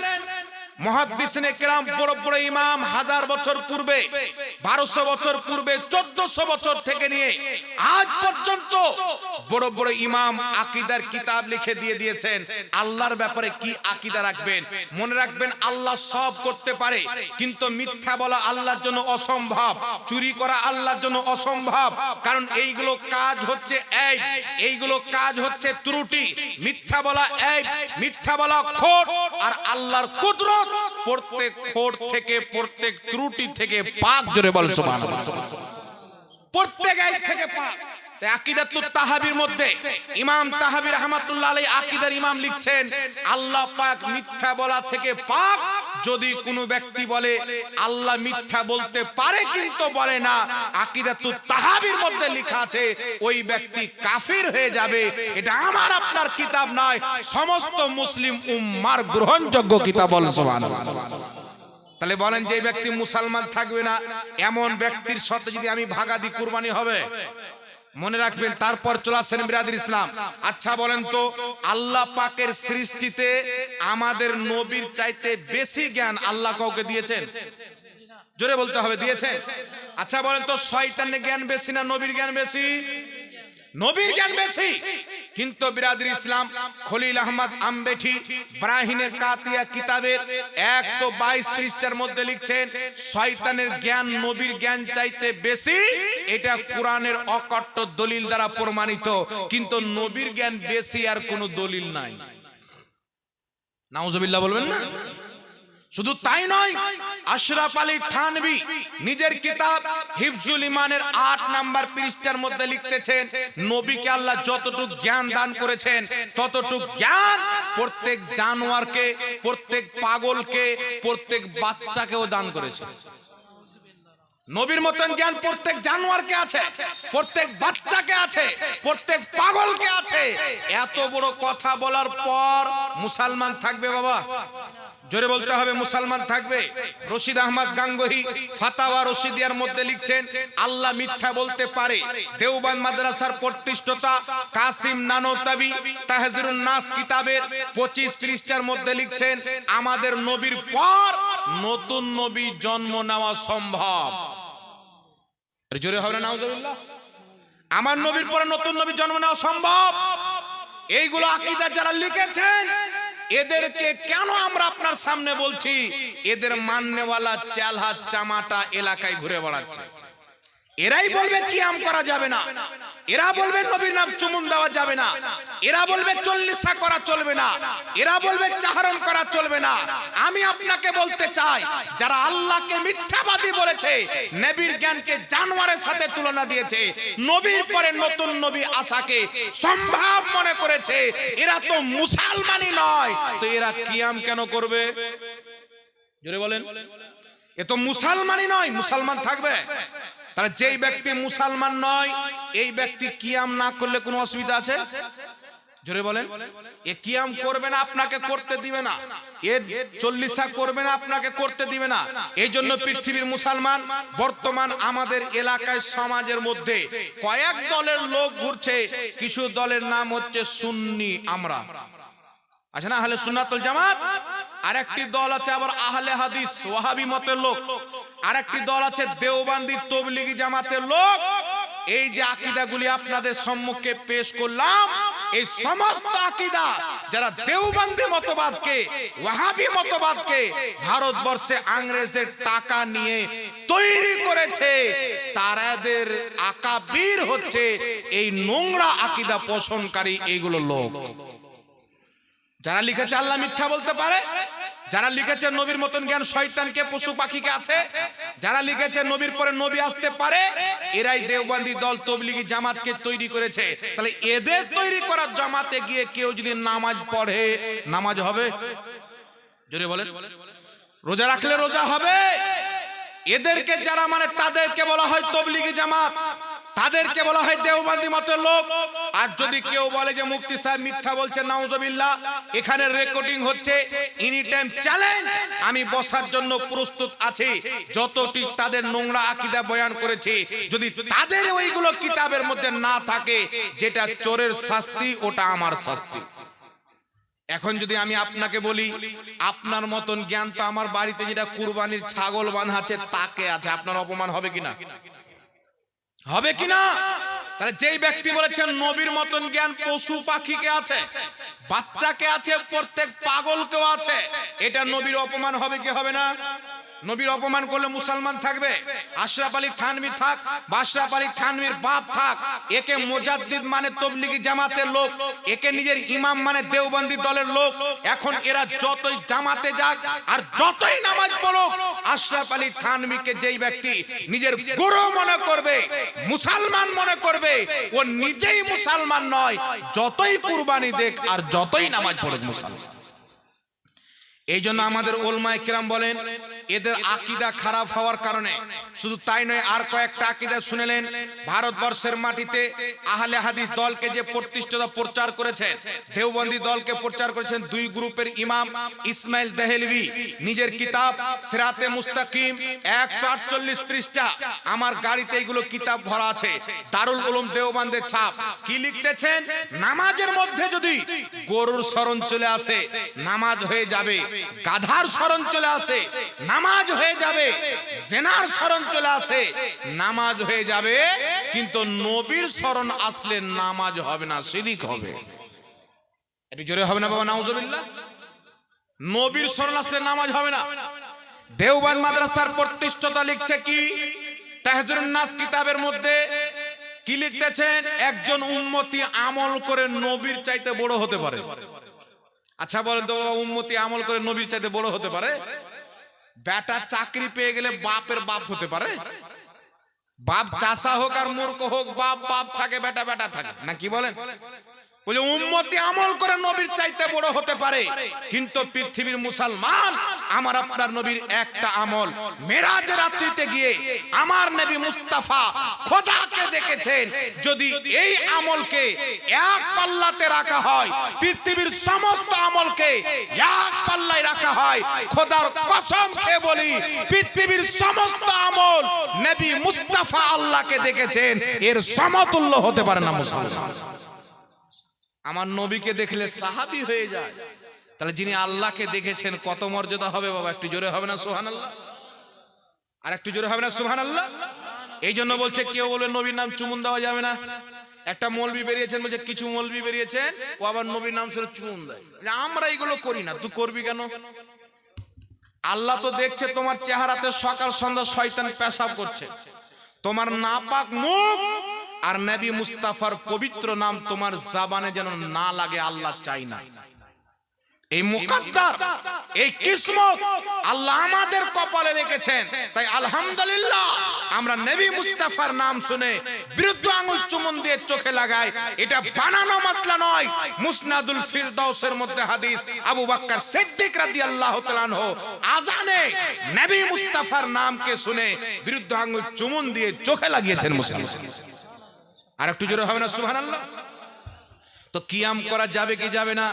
মুহাদ্দিসিনে কেরাম বড় বড় ইমাম 1000 বছর পূর্বে, 1200 বছর পূর্বে, 1400 বছর থেকে নিয়ে আজ পর্যন্ত বড় বড় ইমাম আকীদার কিতাব লিখে দিয়ে দিয়েছেন আল্লাহর ব্যাপারে কি আকীদা রাখবেন। মনে রাখবেন, আল্লাহ সব করতে পারে, কিন্তু মিথ্যা বলা আল্লাহর জন্য অসম্ভব, চুরি করা আল্লাহর জন্য অসম্ভব। কারণ এইগুলো কাজ হচ্ছে এইব, এইগুলো কাজ হচ্ছে ত্রুটি। মিথ্যা বলা এইব, মিথ্যা বলা খোট, আর আল্লাহর কুদরত প্রত্যেক খোট থেকে, প্রত্যেক ত্রুটি থেকে পাক। জোরে বল সুবহানাল্লাহ। প্রত্যেক এইব থেকে পাক। আকীদাতুত তাহাবীর মধ্যে ইমাম তাহাবী রাহমাতুল্লাহ আলাইহি আকীদার ইমাম লিখছেন, আল্লাহ পাক মিথ্যা বলা থেকে পাক। যদি কোনো ব্যক্তি বলে আল্লাহ মিথ্যা বলতে পারে কিন্তু বলে না, আকীদাতুত তাহাবীর মধ্যে লেখা আছে ওই ব্যক্তি কাফির হয়ে যাবে। এটা আমার আপনার কিতাব নয়, সমস্ত মুসলিম উম্মার গ্রহণযোগ্য কিতাব। বলেন সুবহানাল্লাহ। তাহলে বলেন, যে ব্যক্তি মুসলমান থাকবে না এমন ব্যক্তির সাথে যদি আমি ভাগা দিই, কুরবানি হবে? মনে রাখবেন। তারপর চলে আসেন বিরাদর ইসলাম। আচ্ছা বলেন তো, আল্লাহ পাকের সৃষ্টিতে আমাদের নবীর চাইতে বেশি জ্ঞান আল্লাহ কাউকে দিয়েছেন? জোরে বলতে হবে, দিয়েছেন? আচ্ছা বলেন তো, শয়তানের জ্ঞান বেশি না নবীর জ্ঞান বেশি? নবীর জ্ঞান বেশি। কিন্তু বিরাদর ইসলাম, খলিল আহমদ আমবেঠি ব্রাহিনের কাতিয়া কিতাবের 122 পৃষ্ঠার মধ্যে লিখছেন, শয়তানের জ্ঞান নবীর জ্ঞান চাইতে বেশি। এটা কোরআনের অকট্ট দলিল দ্বারা প্রমাণিত, কিন্তু নবীর জ্ঞান বেশি আর কোনো দলিল নাই। নাউজুবিল্লাহ বলবেন না? শুধু তাই নয়, আশরাফ আলী থানভী নিজের কিতাব হিফজুল ইমানের 8 নাম্বার পৃষ্ঠার মধ্যে লিখতেছেন, নবীকে আল্লাহ যতটুকু জ্ঞান দান করেছেন ততটুকু জ্ঞান প্রত্যেক জানোয়ারকে, প্রত্যেক পাগলকে, প্রত্যেক বাচ্চাকেও দান করেছেন। নবীর মতন জ্ঞান প্রত্যেক জানোয়ারকে আছে, প্রত্যেক বাচ্চাকে আছে, প্রত্যেক পাগলকে আছে। এত বড় কথা বলার পর মুসলমান থাকবে বাবা? জোরে বলতে হবে মুসলমান থাকবে। রশিদ আহমদ গাঙ্গুহি ফাতাওয়া রশিদিয়ার মধ্যে লিখছেন আল্লাহ মিথ্যা বলতে পারে। দেওবন্দ মাদ্রাসার প্রতিষ্ঠাতা কাসিম নানতাবি তাহজিরুন নাস কিতাবের 25 পৃষ্ঠার মধ্যে লিখছেন আমাদের নবীর পর নতুন নবী জন্ম নেওয়া সম্ভব। জোরে হবে না নাউজুবিল্লাহ? আমার নবীর পরে নতুন নবী জন্ম নেওয়া সম্ভব। এইগুলো আকীদা যারা লিখেছেন এদেরকে কেন আমরা আপনার সামনে বলছি? এদের মাননেওয়ালা চালহাত চামাটা এলাকায় ঘুরে বেড়াচ্ছে। এরাই বলবে কিয়াম করা যাবে না, এরা বলবে নবীর নাম চুমুন দেওয়া যাবে না, এরা বলবে চল্লিশা করা চলবে না, এরা বলবে চাহরম করা চলবে না। আমি আপনাকে বলতে চাই যারা আল্লাহকে মিথ্যাবাদী বলেছে, নবীর জ্ঞানকে জানোয়ারের সাথে তুলনা দিয়েছে, নবীর পরে নতুন নবী আসাকে সম্ভব মনে করেছে, এরা তো মুসলমানই নয়। তো এরা কিয়াম কেন করবে? জোরে বলেন। এ তো মুসলমানই নয়, মুসলমান থাকবে? তাহলে যেই ব্যক্তি মুসলমান নয় এই ব্যক্তি কিয়াম না করলে কোনো অসুবিধা আছে? জোরে বলেন। এ কিয়াম করবে না, আপনাকে করতে দিবে না, এ চল্লিশা করবে না, আপনাকে করতে দিবে না। এই জন্য পৃথিবীর মুসলমান বর্তমান আমাদের এলাকায় সমাজের মধ্যে কয়েক দলের লোক ঘুরছে। কিছু দলের নাম হচ্ছে সুন্নি, আমরা আছে না আহলে সুন্নাতুল জামাত, আরেকটি দল আছে আবার আহলে হাদিস ওয়াহাবি মতের লোক, আরেকটি দল আছে দেওবন্দি তবলিগি জামাতের লোক। এই যে আকীদাগুলি আপনাদের সম্মুখে পেশ করলাম, এই সমস্ত আকীদা যারা দেওবন্দি মতবাদকে ওয়াহাবি মতবাদকে ভারতবর্ষে ইংরেজের টাকা নিয়ে তৈরি করেছে, তারাদের আকাবির হচ্ছে এই নোংরা আকীদা পোষণকারী এইগুলো লোক। যারা লিখেছে আল্লাহ মিথ্যা বলতে পারে, যারা লিখেছে নবীর মতন জ্ঞান শয়তানকে পশু পাখিকে আছে, যারা লিখেছে নবীর পরে নবী আসতে পারে, এরাই দেওবন্দি দল তবলিগি জামাতকে তৈরি করেছে। তাহলে এদের তৈরি করা জামাতে গিয়ে কেউ যদি নামাজ পড়ে, নামাজ হবে? জোরে বলেন। রোজা রাখলে রোজা হবে? এদেরকে যারা মানে তাদেরকে বলা হয় তবলিগি জামাত, তাদেরকে বলা হয় দেওবন্দি মতের লোক। আর যদি কেউ বলে যে মুফতি সাহেব মিথ্যা বলছেন, নাউজুবিল্লাহ, এখানে রেকর্ডিং হচ্ছে, এনি টাইম চ্যালেঞ্জ, আমি বসার জন্য প্রস্তুত আছি। যতটি তাদের নোংরা আকীদা বয়ান করেছে, যদি তাদের ওইগুলো কিতাবের মধ্যে না থাকে, যেটা চোরের শাস্তি ওটা আমার শাস্তি। এখন যদি আমি আপনাকে বলি আপনার মতন জ্ঞান তো আমার বাড়িতে যেটা কুরবানির ছাগল বাঁধা আছে তাকে আছে, আপনার অপমান হবে কিনা? হবে কিনা? তাহলে যেই ব্যক্তি বলেছেন নবীর মতন জ্ঞান পশু পাখিকে আছে, বাচ্চাকে আছে, প্রত্যেক পাগলকেও আছে, এটা নবীর অপমান হবে কি হবে না? নবীর অপমান করলে মুসলমান থাকবে? আশরাফ আলী থানভী থাক বা আশরাফ আলী থানভীর বাপ থাক, একে মুজাদ্দিদ মানে তবলিগি জামাতের লোক, একে নিজের ইমাম মানে দেওবন্দি দলের লোক। এখন এরা যতই জামাতে যাক আর যতই নামাজ পড়ুক, আশরাফ আলী থানভীকে যেই ব্যক্তি নিজের গুরু মনে করবে, মুসলমান মনে করবে, ও নিজেই মুসলমান নয়, যতই কুরবানি দেখ আর যতই নামাজ পড়ুক মুসলমান। এই জন্য আমাদের উলামায়ে কিরাম বলেন এদের আকীদা খারাপ হওয়ার কারণে, শুধু তাই নয় আর কয়েকটা আকীদা শুনেলেন। ভারতবর্ষের মাটিতে আহলে হাদিস দলকে যে প্রতিষ্ঠাতা প্রচার করেছেন, দেওবন্দি দলকে প্রচার করেছেন দুই গ্রুপের ইমাম ইসমাইল দেহলভি, নিজের কিতাব সিরাতে মুস্তাকিম 148 পৃষ্ঠা, আমার গাড়িতে এইগুলো কিতাব ভরা আছে, দারুল উলুম দেওবন্দের ছাপ। কি লিখতেছেন? নামাজের মধ্যে যদি গরুর শরণ চলে আসে নামাজ হয়ে যাবে, গাধার শরণ চলে আসে নামাজ হয়ে যাবে, জেনার শরণ চলে আসে নামাজ হয়ে যাবে, কিন্তু নবীর শরণ আসলে নামাজ হবে না, শিরক হবে। একটু জোরে হবে না বাবা, নাউজুবিল্লাহ। নবীর শরণ আসলে নামাজ হবে না। দেওবন্দ মাদ্রাসার প্রতিষ্ঠাতা লিখছে কি, তাহজিরুন নাস কিতাবের মধ্যে কি লিখতেছেন? একজন উম্মতি আমল করে নবীর চাইতে বড় হতে পারে। আচ্ছা বলেন তো, উম্মতি আমল করে নবীর চাইতে বড় হতে পারে? বেটা চাকরি পেয়ে গেলে বাপের বাপ হতে পারে? বাপ চাষা হোক আর মূর্খ হোক, বাপ বাপ থাকে, বেটা বেটা থাকে না, কি বলেন? বলে উম্মতি আমল করে নবীর চাইতে বড় হতে পারে, কিন্তু পৃথিবীর মুসলমান আমার আপনার নবীর একটা আমল, মেরাজের রাত্রিতে গিয়ে আমার নবী মুস্তাফা খোদাকে দেখেছেন। যদি এই আমলকে এক পাল্লাতে রাখা হয়, পৃথিবীর সমস্ত আমলকে এক পাল্লায় রাখা হয়, খোদার কসম খেয়ে বলি পৃথিবীর সমস্ত আমল নবী মুস্তাফা আল্লাহকে দেখেছেন, এর সমতুল্য হতে পারে না মুসলমান। আমার নবীকে দেখলে সাহাবী হয়ে যায়, তাহলে যিনি আল্লাহকে দেখেছেন কত মর্যাদা হবে বাবা? একটু জোরে হবে না সুবহানাল্লাহ? আর একটু জোরে হবে না সুবহানাল্লাহ? এই জন্য বলছে কেউ বলবে নবীর নাম চুমুন দেওয়া যাবে না। একটা মৌলবি বেরিয়েছেন, বলছে কিছু মৌলবি বেরিয়েছেন ও আবার নবীর নাম শুনে চুমুন দেয়। আমরা এগুলো করি না, তুই করবি কেন? আল্লাহ তো দেখছে তোমার চেহারাতে সকাল সন্ধ্যা শয়তান পেশাব করছে, তোমার নাপাক মুখ আর নবী মুস্তাফার পবিত্র নাম তোমার জবানে যেন না লাগে, আল্লাহ চাই না। এই মুকদ্দার, এই কিসমত আল্লাহ আমাদের কপালে রেখেছেন। তাই আলহামদুলিল্লাহ আমরা নবী মুস্তাফার নাম শুনে বিরুদ্ধ আঙুল চুমুন দিয়ে চোখে লাগাই। এটা বানানো মাসলা নয়। মুসনাদুল ফিরদাউসের মধ্যে হাদিস, আবু বকর সিদ্দিক রাদিয়াল্লাহু তাআলা আনহু আযানে নবী মুস্তাফার নামকে শুনে বিরুদ্ধ আঙুল চুমুন দিয়ে চোখে লাগিয়েছেন মুসলিম। আর একটু জোরে হবে না সুবহানাল্লাহ? তো কিয়াম করা যাবে কি যাবে না?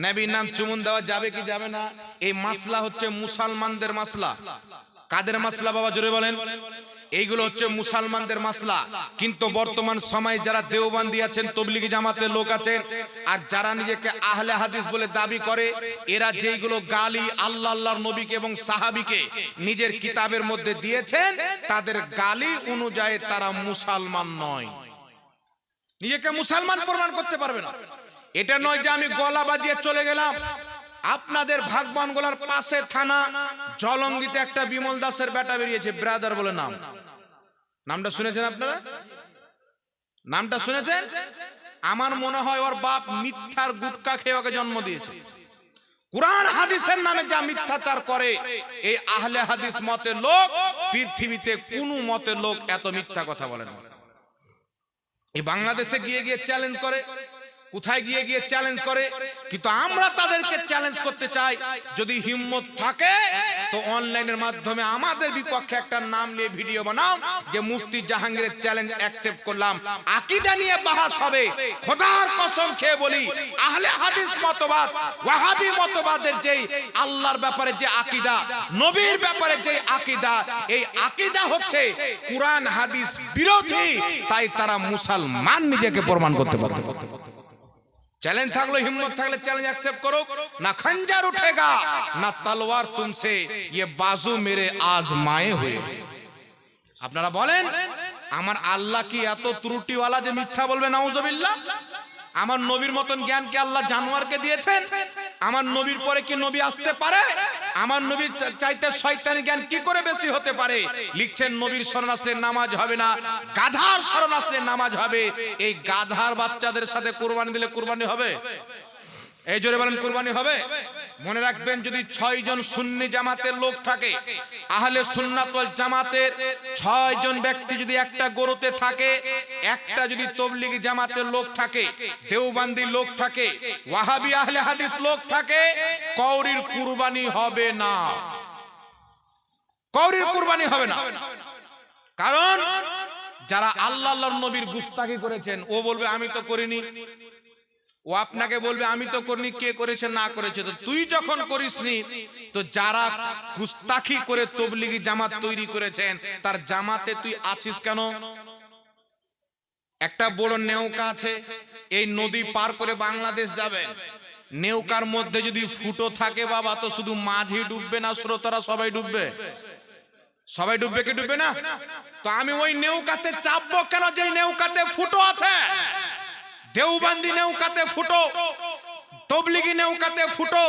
নবীর নাম চুমুন দেওয়া যাবে কি যাবে না? এই মাসলা হচ্ছে মুসলমানদের মাসলা। কাদের মাসলা বাবা জোরে বলেন? এইগুলো হচ্ছে মুসলমানদের মাসলা। কিন্তু বর্তমান সময়ে যারা দেওবন্দি আছেন, তবলিগি জামাতের লোক আছেন, আর যারা নিজেকে আহলে হাদিস বলে দাবি করে, এরা যেইগুলো গালি আল্লাহ আল্লাহর নবীকে এবং সাহাবীকে নিজের কিতাবের মধ্যে দিয়েছেন, তাদের গালি অনুযায়ী তারা মুসলমান নয়, নিজেকে মুসলমান প্রমাণ করতে পারবে না। এটা নয় যে আমি গলা বাজিয়ে চলে গেলাম। আপনাদের ভাগবান গোলার পাশে থানা জলঙ্গিতে একটা বিমল দাসের বেটা বেরিয়েছে, ব্রাদার বলে নাম। নামটা শুনেছেন আপনারা? নামটা শুনেছেন? আমার মনে হয় ওর বাপ মিথ্যার গুটকা খেয়ে ওকে জন্ম দিয়েছে। কুরআন হাদিসের নামে যা মিথ্যাচার করে, এই আহলে হাদিস মতের লোক পৃথিবীতে কোন মতের লোক এত মিথ্যা কথা বলে না। এই বাংলাদেশে গিয়ে গিয়ে চ্যালেঞ্জ করে, কোথায় গিয়ে গিয়ে চ্যালেঞ্জ করে, কিন্তু আমরা তাদেরকে চ্যালেঞ্জ করতে চাই। যদি হিম্মত থাকে তো অনলাইনের মাধ্যমে আমাদের বিপক্ষে একটা নাম নিয়ে ভিডিও বানাও যে মুফতি জাহাঙ্গীরের চ্যালেঞ্জ অ্যাকসেপ্ট করলাম, আকীদা নিয়ে বাহাস হবে। খোদার কসম খেয়ে বলি, আহলে হাদিস মতবাদ, ওয়াহাবি মতবাদের যেই আল্লাহর ব্যাপারে যে আকীদা, নবীর ব্যাপারে যে আকীদা, এই আকীদা হচ্ছে কুরআন হাদিস বিরোধী। তাই তারা মুসলমান নিজেকে প্রমাণ করতে পারবে। চ্যালেঞ্জ থাকলো, হিম্মত থাকলে চ্যালেঞ্জ অ্যাকসেপ্ট করো। না খঞ্জার উঠেগা না তলোয়ার তুমসে ये बाजू मेरे आजमाए हुए। আপনারা বলেন আমার আল্লাহ কি এত ত্রুটিওয়ালা যে মিথ্যা বলবে? নাউজুবিল্লাহ। আমার নবীর মতন জ্ঞান কি আল্লাহ জানোয়ারকে দিয়েছেন? আমার নবীর পরে কি নবী আসতে পারে? আমার নবীর চাইতে শয়তানি জ্ঞান কি করে বেশি হতে পারে? লিখছেন নবীর শরণ আসলে নামাজ হবে না, গাধার শরণ আসলে নামাজ হবে। এই গাধার বাচ্চাদের সাথে কুরবানি দিলে কুরবানি হবে? এই জোরে বলেন কুরবানি হবে? মনে রাখবেন, যদি 6 জন সুন্নি জামাতের লোক থাকে, আহলে সুন্নাত ওয়াল জামাতের 6 জন ব্যক্তি যদি একটা গরুতে থাকে, একটা যদি তবলিগি জামাতের লোক থাকে, দেওবন্দি লোক থাকে, ওয়াহাবি আহলে হাদিস লোক থাকে, কওরির কুরবানি হবে না। কওরির কুরবানি হবে না। কারণ যারা আল্লাহ আল্লাহর নবীর গুস্তাখি করেছেন, ও বলবে আমি তো করিনি। ও আপনাকে বলবে আমি তো করিনি, কে করেছে না করেছে। তো তুই যখন করিসনি, তো যারা গুস্তাখি করে তবলিগি জামাত তৈরি করেছেন, তার জামাতে তুই আছিস কেন? একটা বড় নৌকা আছে, এই নদী পার করে বাংলাদেশ যাবে। নৌকার মধ্যে যদি ফুটো থাকে বাবা, তো শুধু মাঝি ডুববে না, শ্রোতারা সবাই ডুববে। সবাই ডুববে কি ডুববে না? তো আমি ওই নৌকাতে চাপবো কেন যে নৌকাতে ফুটো আছে? দেওবন্দি নৌকাতে ফুটো, তবলিগি নৌকাতে ফুটো,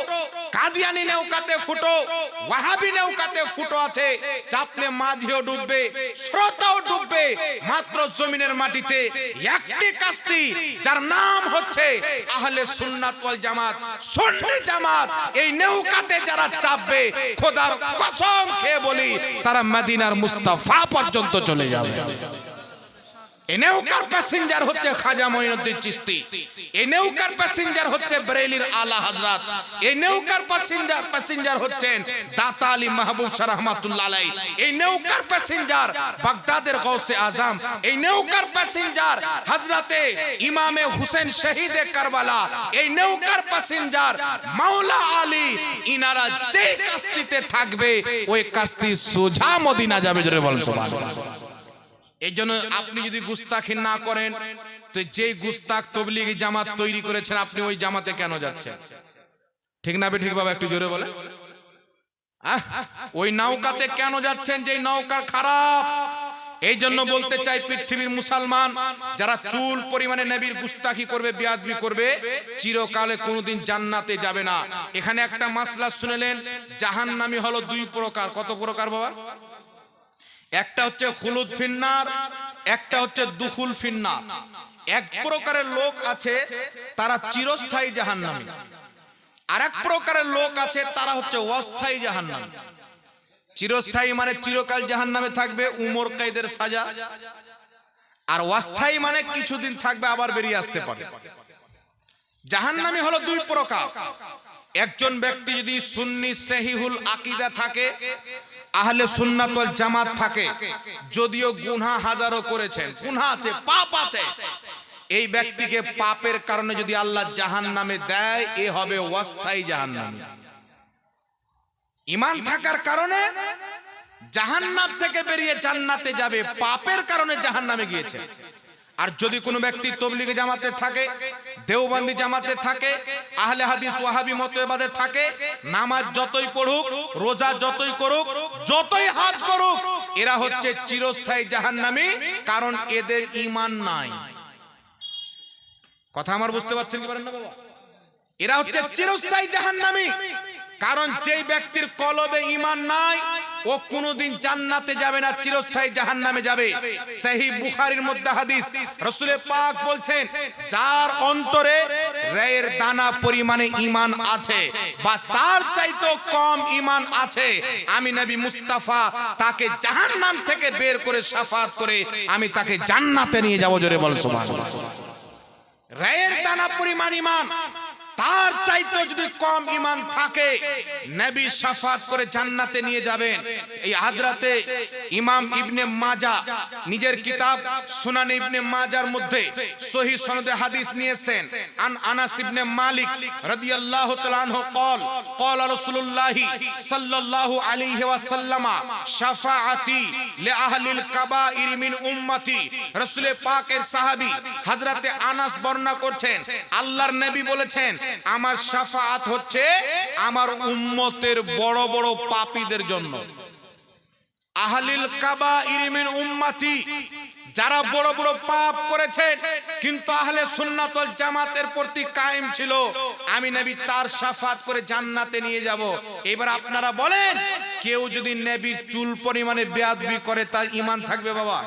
কাদিয়ানি নৌকাতে ফুটো, ওয়াহাবি নৌকাতে ফুটো আছে। চাপলে মাঝিও ডুববে, শ্রোতাও ডুববে। মাত্র জমিনের মাটিতে একটি কাস্তি, যার নাম হচ্ছে আহলে সুন্নাত ওয়াল জামাত, সুন্নি জামাত। এই নৌকাতে যারা চাপবে, খোদার কসম খেয়ে বলি, তারা মদিনার মুস্তাফা পর্যন্ত চলে যাবে। এই নৌকার প্যাসেঞ্জার হচ্ছে খাজা মঈনুদ্দিন চিশতি, এই নৌকার প্যাসেঞ্জার হচ্ছে বরেলির আলা হযরত, এই নৌকার প্যাসেঞ্জার হচ্ছেন দাতা আলী মাহবুব শাহ রাহমাতুল্লাহ আলাইহি, এই নৌকার প্যাসেঞ্জার বাগদাদের গৌসে আজম, এই নৌকার প্যাসেঞ্জার হযরতে ইমামে হুসেন শহীদে কারবালা, এই নৌকার প্যাসেঞ্জার মাওলা আলী। ইনারা যে কাস্তিতে থাকবে ওই কাস্তি সোজা মদিনা যাবে। জোরে বলেন সুবহানাল্লাহ। এই জন্য আপনি যদি গুস্তাখি না করেন তো যে গুস্তাখ তবলিগি জামাত তৈরি করেছেন আপনি ওই জামাতে কেন যাচ্ছেন? ঠিক না ঠিক বাবা, একটু জোরে বলেন। ওই নৌকাতে কেন যাচ্ছেন যে নৌকা খারাপ? এই জন্য বলতে চাই পৃথিবীর মুসলমান যারা চুল পরিমাণে নবীর গুস্তাখি করবে, বেয়াদবি করবে, চিরকালে কোনোদিন জান্নাতে যাবে না। এখানে একটা মাসলা শুনেলেন, জাহান্নামী হলো দুই প্রকার। কত প্রকার বাবা? একটা হচ্ছে খুলুদ ফিন্নার, একটা হচ্ছে দুখুল ফিন্নার। এক প্রকারের লোক আছে তারা চিরস্থায়ী জাহান্নামী, আর এক প্রকারের লোক আছে তারা হচ্ছে অস্থায়ী জাহান্নামী। চিরস্থায়ী মানে চিরকাল জাহান্নামে থাকবে, উমর কায়দের সাজা। আর অস্থায়ী মানে কিছুদিন থাকবে আবার বেরিয়ে আসতে পারে। জাহান্নামী হলো দুই প্রকার। একজন ব্যক্তি যদি সুন্নি সহিহুল আকীদা থাকে, আহলে সুন্নাত ওয়াল জামাত থাকে, যদিও গুনাহ হাজারো করেছেন, গুনাহ আছে, পাপ আছে, এই ব্যক্তিকে পাপের কারণে যদি আল্লাহ জাহান্নামে দেয়, এ হবে অস্থায়ী জাহান্নামী। ঈমান থাকার কারণে জাহান্নাম থেকে বেরিয়ে জান্নাতে যাবে, পাপের কারণে জাহান্নামে গিয়েছে। আর যদি কোনো ব্যক্তি তবলিগি জামাতে থাকে, দেওবন্দি জামাতে থাকে, আহলে হাদিস ওয়াহাবি মতবাদে থাকে, নামাজ যতই পড়ুক, রোজা যতই করুক, যতই হজ করুক, এরা হচ্ছে চিরস্থায়ী জাহান্নামী, কারণ এদের ঈমান নাই। কথা আমার বুঝতে পারছেন কি পারেন না বাবা? এরা হচ্ছে চিরস্থায়ী জাহান্নামী, কারণ যেই ব্যক্তির কলবে ঈমান নাই ও কোনোদিন জান্নাতে যাবে না, চিরস্থায়ী জাহান্নামে যাবে। সহিহ বুখারীর মধ্যে হাদিস, রাসূল পাক বলছেন, যার অন্তরে রায়ের দানা পরিমাণে ঈমান আছে বা তার চাইতেও কম ঈমান আছে, আমি নবী মুস্তাফা তাকে জাহান্নাম থেকে বের করে শাফাত করে আমি তাকে জান্নাতে নিয়ে যাব। জোরে বল সুবহানাল্লাহ। রায়ের দানা পরিমাণ ঈমান, তার চাইতেও যদি কম ঈমান থাকে, নবী শাফাত করে জান্নাতে নিয়ে যাবেন। এই হযরতে ইমাম ইবনে মাজাহ নিজের কিতাব সুনান ইবনে মাজাহর মধ্যে সহিহ সনদে হাদিস নিয়েছেন। আন আনাস ইবনে মালিক রাদিয়াল্লাহু তাআলা আনহু قال قال رسول الله صلى الله عليه وسلم শাফাআতি লিআহলিল কাবাইর মিন উম্মতি। রাসূল পাকের সাহাবী হযরতে আনাস বর্ণনা করছেন, আল্লাহর নবী বলেছেন, আমার শাফাআত হচ্ছে আমার উম্মতের বড় বড় পাপীদের জন্য। আহলিল কাবাইর মিন উম্মতি, যারা বড় বড় পাপ করেছে কিন্তু আহলে সুন্নাত ওয়াল জামাতের প্রতি কায়েম ছিল, আমি নবী তার শাফাআত করে জান্নাতে নিয়ে যাব। এবার আপনারা বলেন, কেউ যদি নবীর চুল পরিমাণে বেয়াদবি করে তার ঈমান থাকবে বাবা?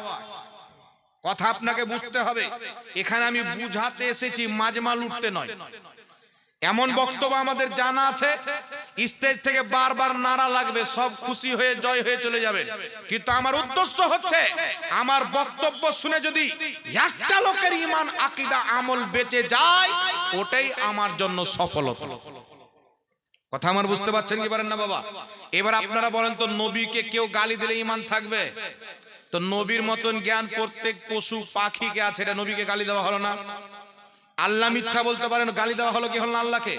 কথা আপনাকে বুঝতে হবে। এখানে আমি বুঝাতে এসেছি, মাজমা লুটতে নয়। এমন বক্তব্য আমাদের জানা আছে, স্টেজ থেকে বারবার নারা লাগবে, সব খুশি হয়ে জয় হয়ে চলে যাবে। কিন্তু আমার উদ্দেশ্য হচ্ছে, আমার বক্তব্য শুনে যদি একটা লোকের ঈমান আকীদা আমল বেঁচে যায়, ওটাই আমার জন্য সফলতা। কথা আমার বুঝতে পারছেন কি পারেন না বাবা? এবার আপনারা বলেন তো, নবীকে কেউ গালি দিলে ঈমান থাকবে? তো নবীর মতন জ্ঞান প্রত্যেক পশু পাখিকে আছে, এটা নবীকে গালি দেওয়া হলো না? আল্লাহ মিথ্যা বলতে পারেন, গালি দেওয়া হলো কি হলো না আল্লাহকে?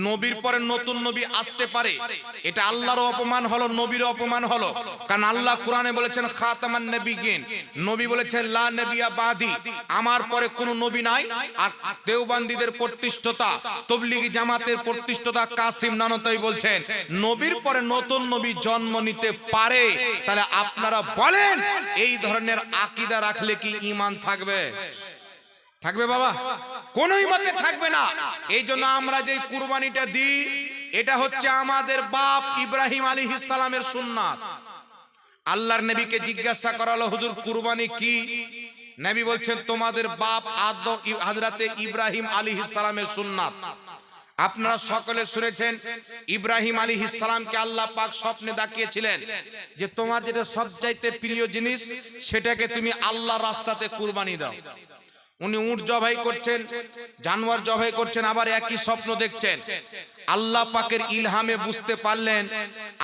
নবীর পরে নতুন নবী আসতে পারে, এটা আল্লাহর অপমান হলো, নবীর অপমান হলো। কারণ আল্লাহ কোরআনে বলেছেন খাতামান নবিয়্যিন, নবী বলেছেন লা নবিয়্যা বাদি, আমার পরে কোনো নবী নাই। আর দেওবন্দীদের প্রতিষ্ঠতা, তবলিগি জামাতের প্রতিষ্ঠতা কাসিম নানতাই বলছেন নবীর পরে নতুন নবী জন্ম নিতে পারে। তাহলে আপনারা বলেন, এই ধরনের আকীদা রাখলে কি ঈমান থাকবে? থাকবে বাবা? কোনই মতে থাকবে না। এই জন্য আমরা যে কুরবানিটা দিই, এটা হচ্ছে আমাদের বাপ ইব্রাহিম আলাইহিস সালামের সুন্নাত। আল্লাহর নবীকে জিজ্ঞাসা করা হলো, হুজুর কুরবানি কি? নবী বলছেন, তোমাদের বাপ আদম হযরতে ইব্রাহিম আলাইহিস সালামের সুন্নাত। আপনারা সকলে শুনেছেন ইব্রাহিম আলাইহিস সালামকে আল্লাহ পাক স্বপ্নে দেখিয়েছিলেন যে তোমার যেটা সবচাইতে প্রিয় জিনিস সেটাকে তুমি আল্লাহর রাস্তাতে কুরবানি দাও। উনি উট জবাই করছেন, জানোয়ার জবাই করছেন, আবার একই স্বপ্ন দেখছেন। আল্লাহ পাকের ইলহামে বুঝতে পারলেন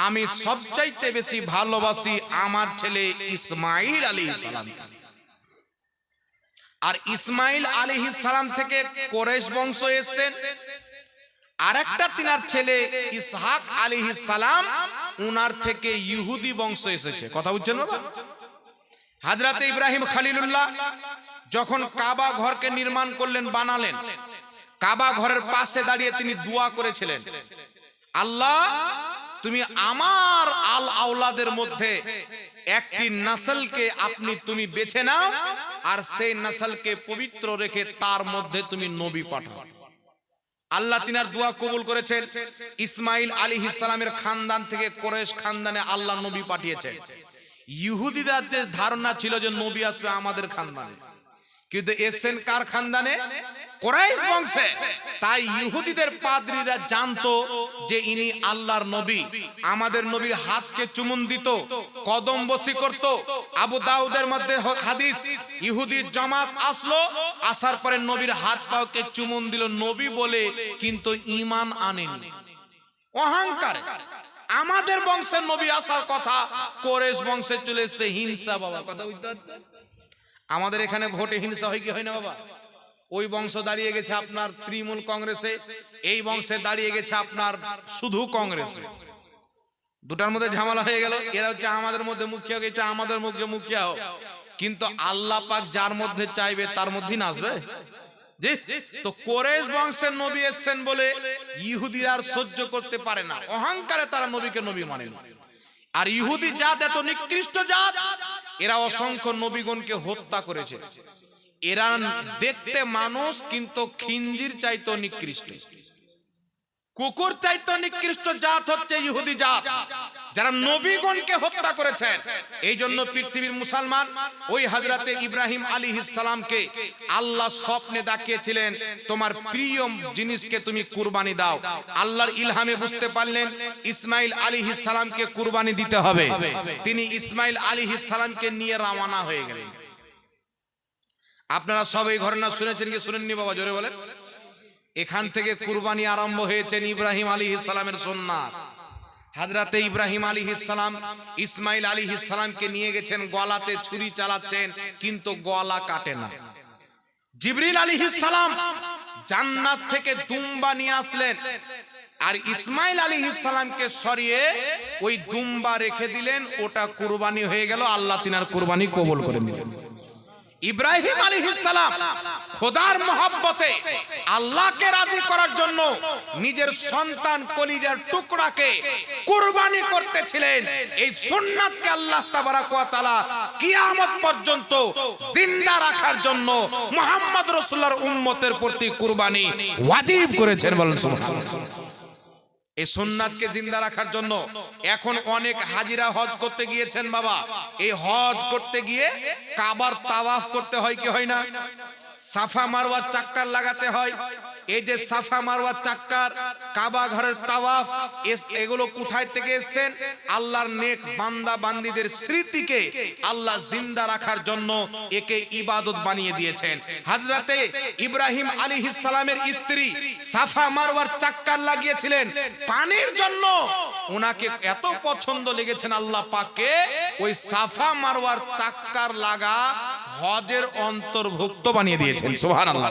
আমি সবচাইতে বেশি ভালোবাসি আমার ছেলে ইসমাইল আলাইহিস সালামকে। আর ইসমাইল আলাইহিস সালাম থেকে কুরাইশ বংশ এসেছেন, আরেকটা তিনার ছেলে ইসহাক আলাইহিস সালাম উনার থেকে ইহুদি বংশ এসেছে। কথা বুঝছেন বাবা? হযরতে ইব্রাহিম খলিলুল্লাহ যখন কাবা ঘরকে নির্মাণ করলেন, বানালেন, কাবা ঘরের পাশে দাঁড়িয়ে তিনি দোয়া করেছিলেন, আল্লাহ তুমি আমার আল আওলাদের মধ্যে একটি নসলকে তুমি বেছে নাও আর সেই নসলকে পবিত্র রেখে তার মধ্যে তুমি নবী পাঠাও। আল্লাহ তিনার দোয়া কবুল করেছেন। ইসমাইল আলাইহিস সালামের খানদান থেকে কুরাইশ খানদানে আল্লাহ নবী পাঠিয়েছেন। ইহুদিদের ধারণা ছিল যে নবী আসবে আমাদের খানদানে, কিন্তু এসেন কার খানদানে? কুরাইশ বংশে। তাই ইহুদিদের পাদ্রীরা জানতো যে ইনি আল্লাহর নবী। আমাদের নবীর হাতকে চুমুন দিত, কদম বসি করত। আবু দাউদের মধ্যে হাদিস, ইহুদির জামাত আসলো, আসার পরে নবীর হাত পাওকে চুমুন দিল নবী বলে, কিন্তু ঈমান আনেনি। অহংকার। আমাদের বংশের নবী আসার কথা, কুরাইশ বংশে চলে এসেছে হিংসা। বাবা কথা বুঝতে পারছেন? আমাদের এখানে ভোটে হিংসা হয় কি হয় না বাবা? ওই বংশ দাঁড়িয়ে গেছে আপনার তৃণমূল কংগ্রেসে, এই বংশে দাঁড়িয়ে গেছে আপনার শুধু কংগ্রেসে। দুটার মধ্যে ঝামেলা হয়ে গেল। এরা হচ্ছে আমাদের মধ্যে মুখিয়া, গেছে আমাদের মধ্যে মুখিয়া হোক, কিন্তু আল্লাহ পাক যার মধ্যে চাইবে তার মধ্যেই নাচবে। জি, তো কুরাইশ বংশের নবী এসেছেন বলে ইহুদিরা আর সহ্য করতে পারে না, অহংকারে তারা নবীকে নবী মানে না। আর ইহুদি জাত এত নিকৃষ্ট জাত, এরা অসংখ্য নবীগণকে হত্যা করেছে। এরা দেখতে মানুষ, কিন্তু খিঞ্জির চাইতো নিকৃষ্ট, কুকুর চাইতো নিকৃষ্ট জাত হচ্ছে ইহুদি জাত, যারা নবীগণকে হত্যা করেছেন। এই জন্য পৃথিবীর মুসলমান ওই হযরতে ইব্রাহিম আলাইহিস সালামকে আল্লাহ স্বপ্নে দেখিয়েছিলেন তোমার প্রিয় জিনিসকে তুমি কুরবানি দাও। আল্লাহর ইলহামে বুঝতে পারলেন ইসমাইল আলাইহিস সালামকে কুরবানি দিতে হবে। তিনি ইসমাইল আলাইহিস সালামকে নিয়ে রওনা হয়ে গেলেন। আপনারা সব এই ঘটনা শুনেছেন কি শুনেননি বাবা? জোরে বলেন। এখান থেকে কুরবানি আরম্ভ হয়েছে ইব্রাহিম আলাইহিস সালামের সুন্নাত। হযরতে ইব্রাহিম আলাইহিস সালাম ইসমাইল আলাইহিস সালামকে নিয়ে গেছেন, গলাতে ছুরি চালাচ্ছেন, কিন্তু গলা কাটে না। জিবরিল আলাইহিস সালাম জান্নাত থেকে দুম্বা নিয়ে আসলেন, আর ইসমাইল আলাইহিস সালামকে সরিয়ে ওই দুম্বা রেখে দিলেন। ওটা কুরবানি হয়ে গেল। আল্লাহ তিনার কুরবানি কবুল করে নিলেন। ইব্রাহিম আলাইহিস সালাম খোদার মহব্বতে আল্লাহকে রাজি করার জন্য নিজের সন্তান কলিজার টুকরাকে কুরবানি করতেছিলেন। এই সুন্নাতকে আল্লাহ তাবারাক ওয়া তাআলা কিয়ামত পর্যন্ত জিন্দা রাখার জন্য মুহাম্মদ রাসূলুল্লাহর উম্মতের প্রতি কুরবানি ওয়াজিব করেছেন। বলেন সুবহানাল্লাহ। এই সুন্নাতকে জিন্দা রাখার জন্য এখন অনেক হাজিরা হজ করতে গিয়েছেন বাবা। এই হজ করতে গিয়ে কাবার তাওয়াফ করতে হয় কি হয় না? সাফা মারওয়ার চাক্কার লাগাতে হয়। এই যে সাফা মারওয়ার চাক্কার, কাবা ঘরের তাওয়াফ, এগুলো কোথায় থেকে এসেছেন? আল্লাহর নেক বান্দা বান্দীদের স্মৃতিকে আল্লাহ জিন্দা রাখার জন্য একে ইবাদত বানিয়ে দিয়েছেন। হযরতে ইব্রাহিম আলাইহিস সালামের স্ত্রী সাফা মারওয়ার চাক্কার লাগিয়েছিলেন পানির জন্য। ওনাকে এত পছন্দ লেগেছেন আল্লাহ পাককে, ওই সাফা মারওয়ার চাক্কার লাগা হজের অন্তর্ভুক্ত বানিয়ে দিয়েছেন। সুবহানাল্লাহ।